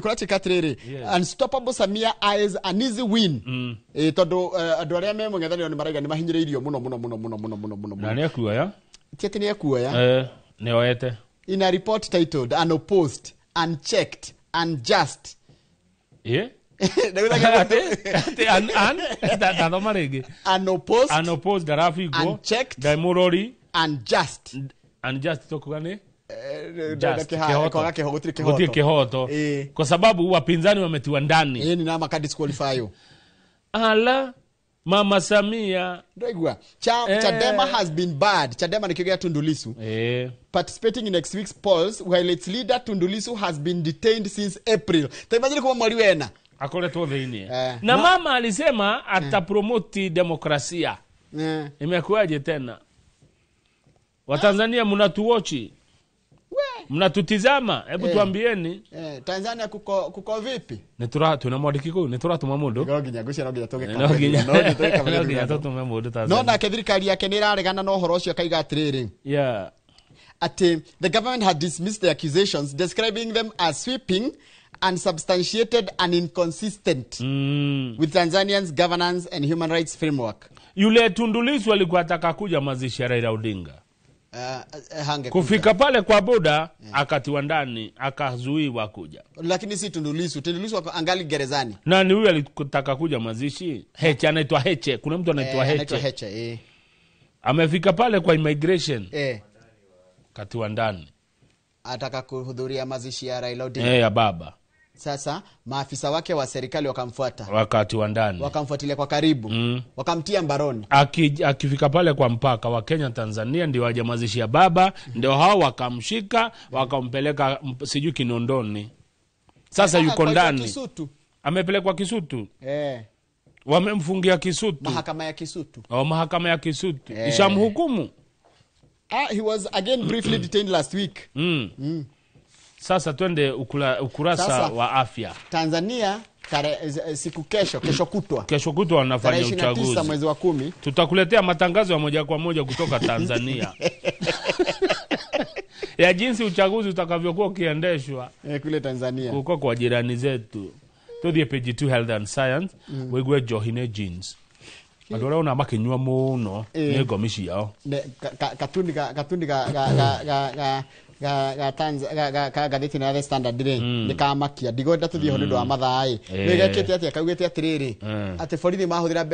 Kurati katiriri. Unstoppable Samia eyes an easy win. Todo adoria me mungethani ni maraiga ni mahinyiriirio muno. Nani akuwa ya? Tieti ni akuwa ya. Ne oete. In a report titled Unopposed, Unchecked, Unjust. Yeah? Unopposed darafigo. Unchecked. Daimurori. Unjust. Unjust tokugane? Gutiri kihoto. Kwa sababu wapinzani wametiwa ndani. Ni nama ka disqualify. Ala Mama Samia. Ndoigwa. Chadema has been bad. Chadema nikigea Tundu Lissu. Participating in next week's polls while its leader Tundu Lissu has been detained since April. Taimagine kwa mwali wena. Akole to veini. Na mama alisema atapromoti demokrasia. Imekuwaje tena? Watanzania mnatuochi. Mnatutizama, hebu tuambieni. Tanzania kuko vipi? Netura tunamwadiki ko, netura tumamundo. Ngoginya toge Tanzania. No na thirikari yake ni raregana no horo ucio kaiga atiriri. Yeah. The government had dismissed the accusations, describing them as sweeping, unsubstantiated and inconsistent with Tanzanians' governance and human rights framework. Yule Tundu Lissu alikuwa ataka kuja mazishi ya Raila Odinga. Kufika pale kwa boda akatiwa ndani akazuiwa kuja. Lakini si Tundu Lissu angali gerezani. Nani huyu alitaka kuja mazishi? Heche anaitwa Heche. Kuna mtu anaitwa Heche. Amefika pale kwa immigration. Katiwa ndani. Ataka kuhudhuria mazishi ya Raila Odinga. Ya baba. Sasa maafisa wake wa serikali wakamfuata. Wakati wa ndani. Wakamfuatilia kwa karibu. Wakamtia mbaroni. Akifika pale kwa mpaka wa Kenya Tanzania ndio waje mazishi ya baba, ndio hao wakamshika, wakampeleka sijui Kinondoni. Sasa yuko ndani. Amepelekwa Kisutu. Wamemfungia Kisutu. Mahakama ya Kisutu. Mahakama ya Kisutu. Ishamhukumu. He was again briefly detained last week. Sasa twende ukurasa sasa, wa afya. Tanzania siku kesho kutwa wanafanya uchaguzi. 29 mwezi wa 10. Tutakuletea matangazo ya moja kwa moja kutoka Tanzania. Ya jinsi uchaguzi utakavyokuwa ukiendeshwa kule Tanzania. Kuko kwa jirani zetu. Tudie page 2 Health and Science, wegwe Johine Jeans. Adora una makinywa muno ne gomishi yao. Katundi gazeti na The Standard Day nikamakia ndigoenda tuthie ho ndu wa mathai nigekete ati akaugete atiriri ati borithi mahuthira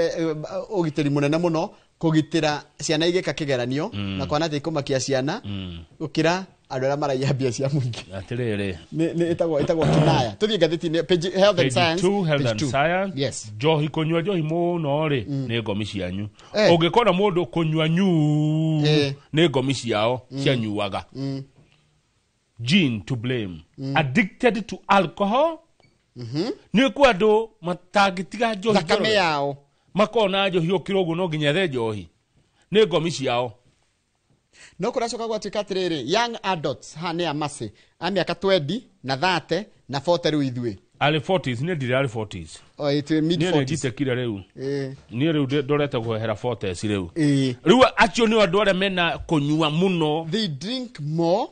ugitiri munene muno kugitira ciana igeka kigeranio na kwana ati ikumakia ciana ukira andu ara maraiambia cia muingi atiriri ni itagwo kinaya tuthie gazeti ni page Health and Science. Yes, johi kunywa johi muno ri ni ngomi cianyu ungikona mundu kunywa nyu ni ngomi ciao cianyuaga. Gene to blame. Addicted to alcohol. Ni kwado matagitiga johi thakame yao makona johi okirogo no ginyathe johi ni gomici yao. No kuracoka gwatikatiriri young adults hane amase amiaka 20 na 30 na 40 riu ithwe early 40s ni ndire early 40s it mid 40s ni nditekira riu ni riu ndoreta kuhera 40s riu riu acio ni andu ara mena kunyua muno. They drink more,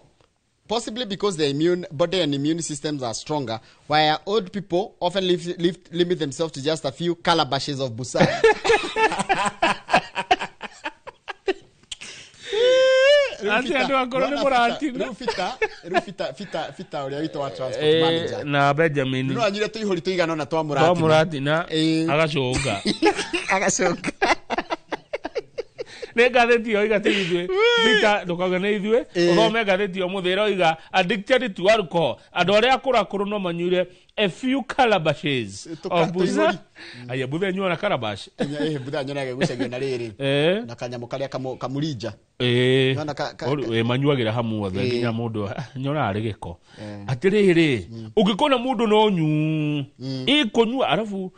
possibly because their body and immune systems are stronger, while old people often limit themselves to just a few calabashes of busa. Rufita uria wito wa transport manager na Benjamin no anyire tuihuri tuigana na twamurati na agacoka ne gatheti yo igateithwe vita ndukagane ithwe uthome gatheti yo muthira oiga addicted to alcohol andu aria akura no manyure a few calabashes of busa aya buthe nyona calabash buthe nyona gegucagio na riri na kanyamu karia kamurija manyuagira hamu othe nginya mundu nyona ari giko atiriri ungikona mundu no nyu ikunyua arafu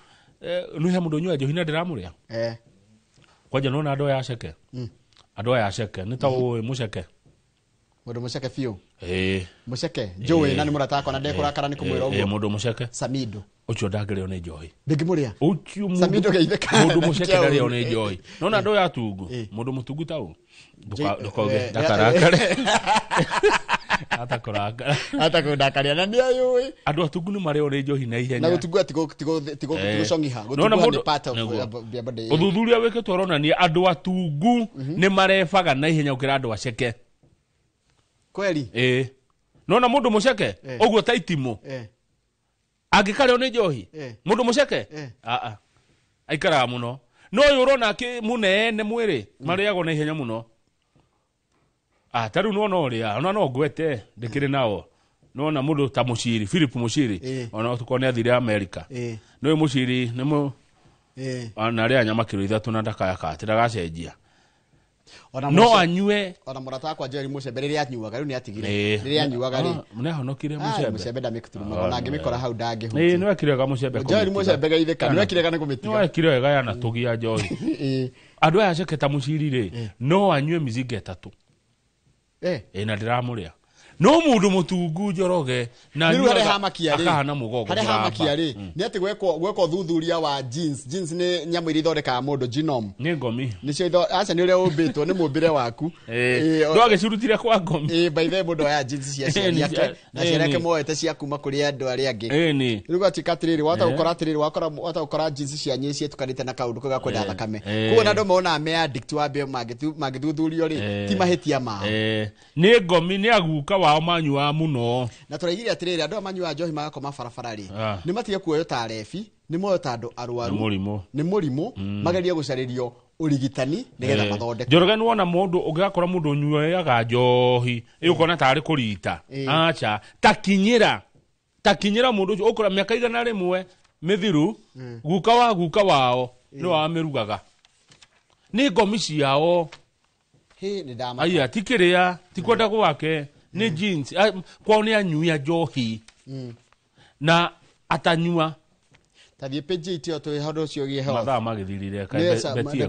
nuhe mundu nyua johina ndiramuria kwaje nona ado ya sheke ado ya sheke nitawo musheke mundu musheke fiu musheke jowe nani murata akona ndekurakara ni kumwira ugo mundu musheke Samido ucio ndagire one joy ndigimuria ucio Samido geitheka mundu musheke ndari one joy nona ado ya tungu mundu mutugu tau ndukoge ndakarakare atakoraga atakundakaria na ndio yoi andu atungu ni mari ore njohi na ihenya na gutungu tigo songiha gutungu ni part of body uthuthuria wikitwo ronania andu atungu ni marebaga na ihenya ukira andu aceke kweli nona mundu muceke oguo taitimo angikare one njohi mundu muceke aikara muno no yorona ki munene mwiri mariago na ihenya muno taru no ria ona no gwete ndikire nao nona mundu ta Muciri Philip Muciri ona tukone athire America no Muciri nimo ana ria nyama kilo 3 na ndakaya katira gacenjia no anyue ona murata kwa Jerry Mucembe riria anyuaga riu ni atigire riria anyuaga ri mune honokire Mucembe ndamikutuma ona ngimikora hau ndangi hu no ekire ga Mucembe Jerry Mucembe gaitheka no ekire ga ngumitiga no ekire ga yana tugia njohi andu aya ceketa Muciri ri no anyue mizinga 3 na ndiramuria no mundu mutungu njoroge na akahana mugongo hare hamakia ri ni ati gweko thuthuria wa jeans ni nyamu iri thondeka mundu genome ni ngomi ni cio acha ni ure umbitwo ni mumbire waku ndo agicurutire kwa ngomi by the mundo ya jeans cia ciake na ciake moete cia kuma kuri andu ari angi riu atikatiriri wata ukora jeans cia nyi cie tukanite na kaundu kaga kwenda thakame kuo na ndo mona me addict wa be magithuthurio ri ti mahitia mao ni ngomi ni aguka wao manyua muno na turaigire atiriri andu manyua njohi magakoma barabara ri ni matige kuoyo ta refi ni moyo ta andu arwaru ni murimu magaria gucaririo urigitani nigetha mathondeke Njoroge ni wona mundu ugakora mundu nyuaga njohi ikona tari kurita acha takinyira mundu ukora miaka igana rimwe mithiru guka wao ni wa mirugaga ni ngomi ciao ni ndama aya tikiria tikwenda gwake ni jeans kwao ni anyua njohi na atanyua tathie page itio tu hodo cio gie ho mathaa magithirire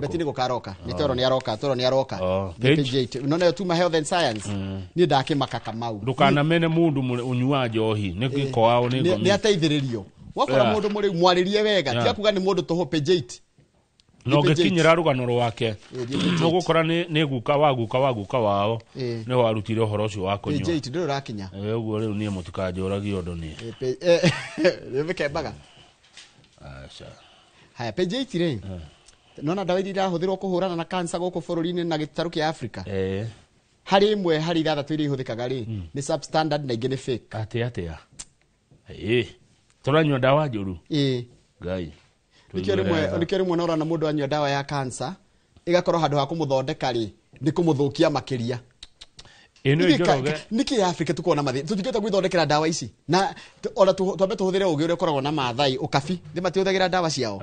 beti ni gukaroka ni toro ni aroka page itio none tuma health and science ni ndakimaka kamau ndukana mene mundu unyua njohi ni giko wao ni ngomi ni ateithiririo wakora mundu muri mwaririe wega ti akuga ni mundu toho page itio no gekinyira rugano rwake no gukora ni guka wao ni warutire uhoro ucio wa kunyua page itio ndio rakinya uguo riu ni mutikajoragia undu ni remekembaga haya page 8 ri nona dawa iria huthirwo kuhurana na cancer guku bururi-ini na gitaru kia Africa hari imwe hari ithathatu iria ihuthikaga ri ni substandard na ingi ni fake atia turanywa dawa njuru gai nikio rimwe nora na mundu anywa dawa ya cancer igakorwo handu ha kumuthondeka ri ni kumuthukia makiria niki ya Africa tukona mathi tutiketa gwithondekera dawa ici na ora twambe tuhuthire ugi ure koragwo na mathai ukabi thimatiuthagira dawa ciao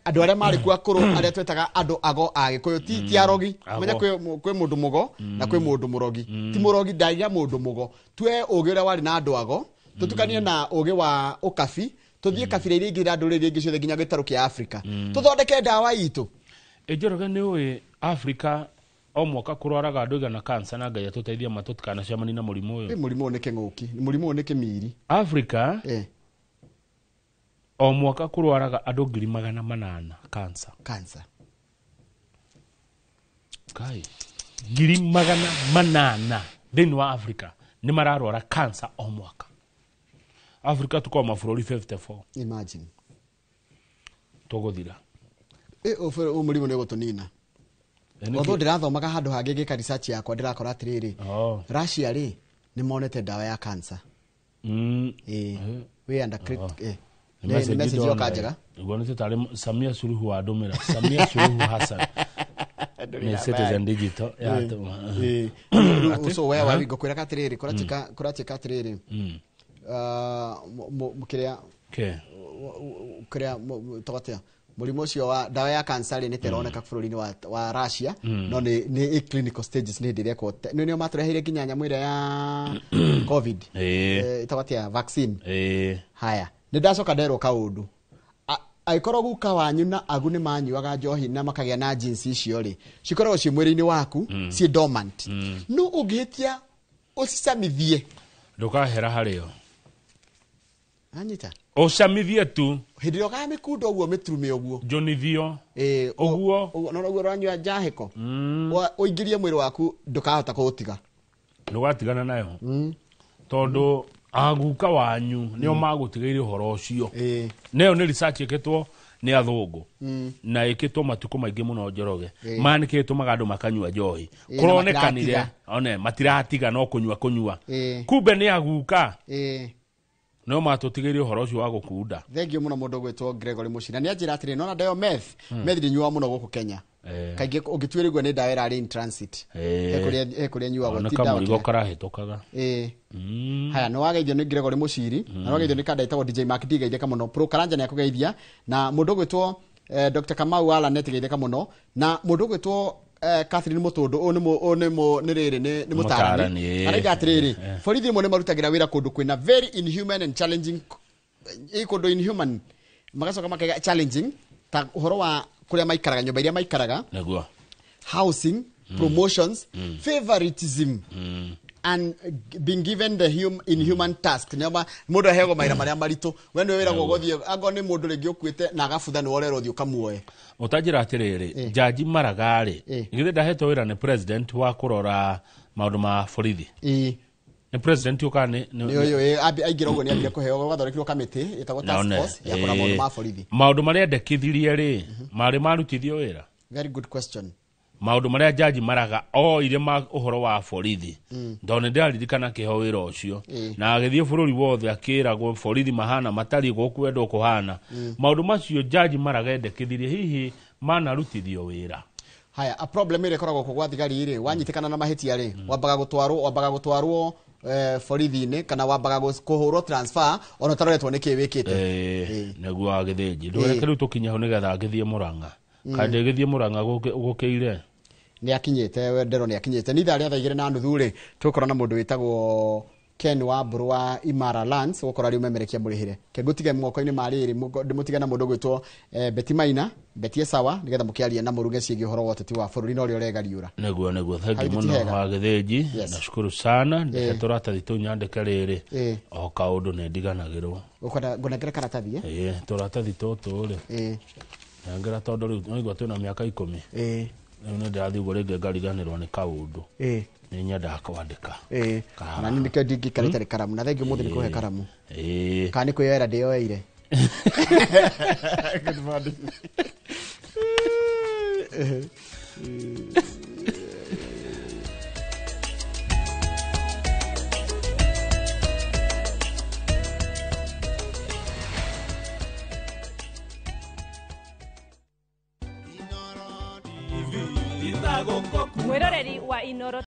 andu aria mari kwa kuru aria twetaga andu ago agikuyu ti arogi menya kwi mundu mugo na kwi mundu murogi ti murogi ndagia mundu mugo twe ugi ure wari na andu ago tutukanie na ugi wa ukabi tuthie kabira iria ingi andu iria ingi ciothe nginya gitaru kia Africa tuthondeke dawa itu Njoroge ni uwi Africa o mwaka kurwaraga andu igana cancer na Ngai atuteithia matutikana cemani na murimu uyu murimu ni kinguki murimu ni kimiri Africa o mwaka kurwaraga andu 800 cancer kai 800 thini wa Africa ni mararwara cancer o mwaka Africa tuko mafurori 54 imagine togothira o murimu ni gutunina Although ndirathomaga handu hangi ngika research yakwa ndirakora atiriri Russia ri ni monete dawa ya cancer we under ni message yokanjaga ugonete tari Samia Suluhu wa Domira Samia Suluhu Hassan ni Citizen Digital so wewe wabigo kwira atiriri kuratika atiriri mukiria togatea murimu ucio wa dawa ya cancer ni teroneka bururi-ini wa Russia no ni clinical stages ni ndiria ko ni maturehire nginya nyamwira ya covid itawatia vaccine haya ni ndacoka nderwo kaundu aikorwo guka wanyu na agu ni manyuaga njohi na makagia na jinsi icio ri cikorwo ci mwiri-ini waku ci dormant no ugitia ucicamithie ndukahera hario anyita ocamithie tu hindi ro kamikunda uguo mitrume uguo jonithio uguo no uguo ranywa njahiko uingirie mwiri waku ndukahota kuutiga ndugatigana nayo tondu aguka wanyu nio magutigeire horo ucio neo ni research iketwo ni athungu na iketwo matuko maingi muno Njoroge maniketwo magando makanyua njohi kuronekanire one matiratiga no kunyua kumbe ni aguka no matutigeire horo ucio wa gukunda thengio muno mundu gwetwo Gregory Mucina ni anjira atiri nona dayo meth ndi nyua muno guku Kenya kaingi ungituirigwo ni dawa ira in transit ekuria nyuago ti dawa murigo karahitukaga haya no wageithio ni Gregory Muciri na wageithio ni kada itagwo DJ Mark D geithia muno pro karanja ni akugeithia na mundu gwetwo Dr. Kamau Ala netigeithia muno na mundu gwetwo Catherine Mutundu ni mutarani arega atiriri borithi mo ni marutagira wira kundu kwina very inhuman and challenging kundu inhuman magacoka makega challenging ta uhoro wa kuria maikaraga nyumba iria maikaraga naguo housing promotions favoritism and being given the inhuman task nyamba mundu ahego maira maria maritu we ni wira gogothie ango ni mundu ringi ukuite na agabutha ni worero thio kamuoe utajira atiriri jaji Maragari ngithe ndahetwo wira ni president wa kurora maundu ma borithi ni president ukane yo aigira ugo ni ambire kuheo gathorikirwo kamiti itagwo task force ya kurora maundu ma borithi maundu maria ndekithirie ri mari marutithio wira very good question maundu maria jaji Maraga o ire ma uhoro wa borithi ndone ndaririkana kiho wira ucio na agithie bururi wothe akiragwo borithi mahana matari gokwendo kuhana maundu macio jaji Maraga ndekithirie hihi manarutithio wira haya a problem ire koragwo kugwa thigari ire wanyitikana na mahitia ri wambaga gutwarwo borithi-ini kana wambaga kuhurwo transfer ona taroretwo niki wikite naguo agithiji ndureke riu tukinya ho nigetha agithie Murang'a kandi agithie Murang'a gukeire ni akinyite wendero ni akinyite ni tharia thaigire na nuthu ri tukora na mundu witagwo Ken wa Burwa Imara Lands gukora riu memerekia murihire kegutige mwoko-ini mariri ndimutige na mundu gwitwo Betty Maina Betty Sawa nigetha mukiaria na muruge ciigi horo woteti wa bururi no rio regariura naguo thangi muno agithiji nashukuru sana ndetora tathitu nyandika riri o kaundu ne ndiganagirwo ukona ngonagera karatathi toratathi toto ri ngera tondu riu noigwa twina miaka 10 ni ndathi gore ngariganirwo ni kaundu ni nyenda kwandika kana ni ndike ndingi karitari karamu na thengio muthi ni kuhe karamu kana ni kuyoera ndioeire good morning mwiroreri wa Inoro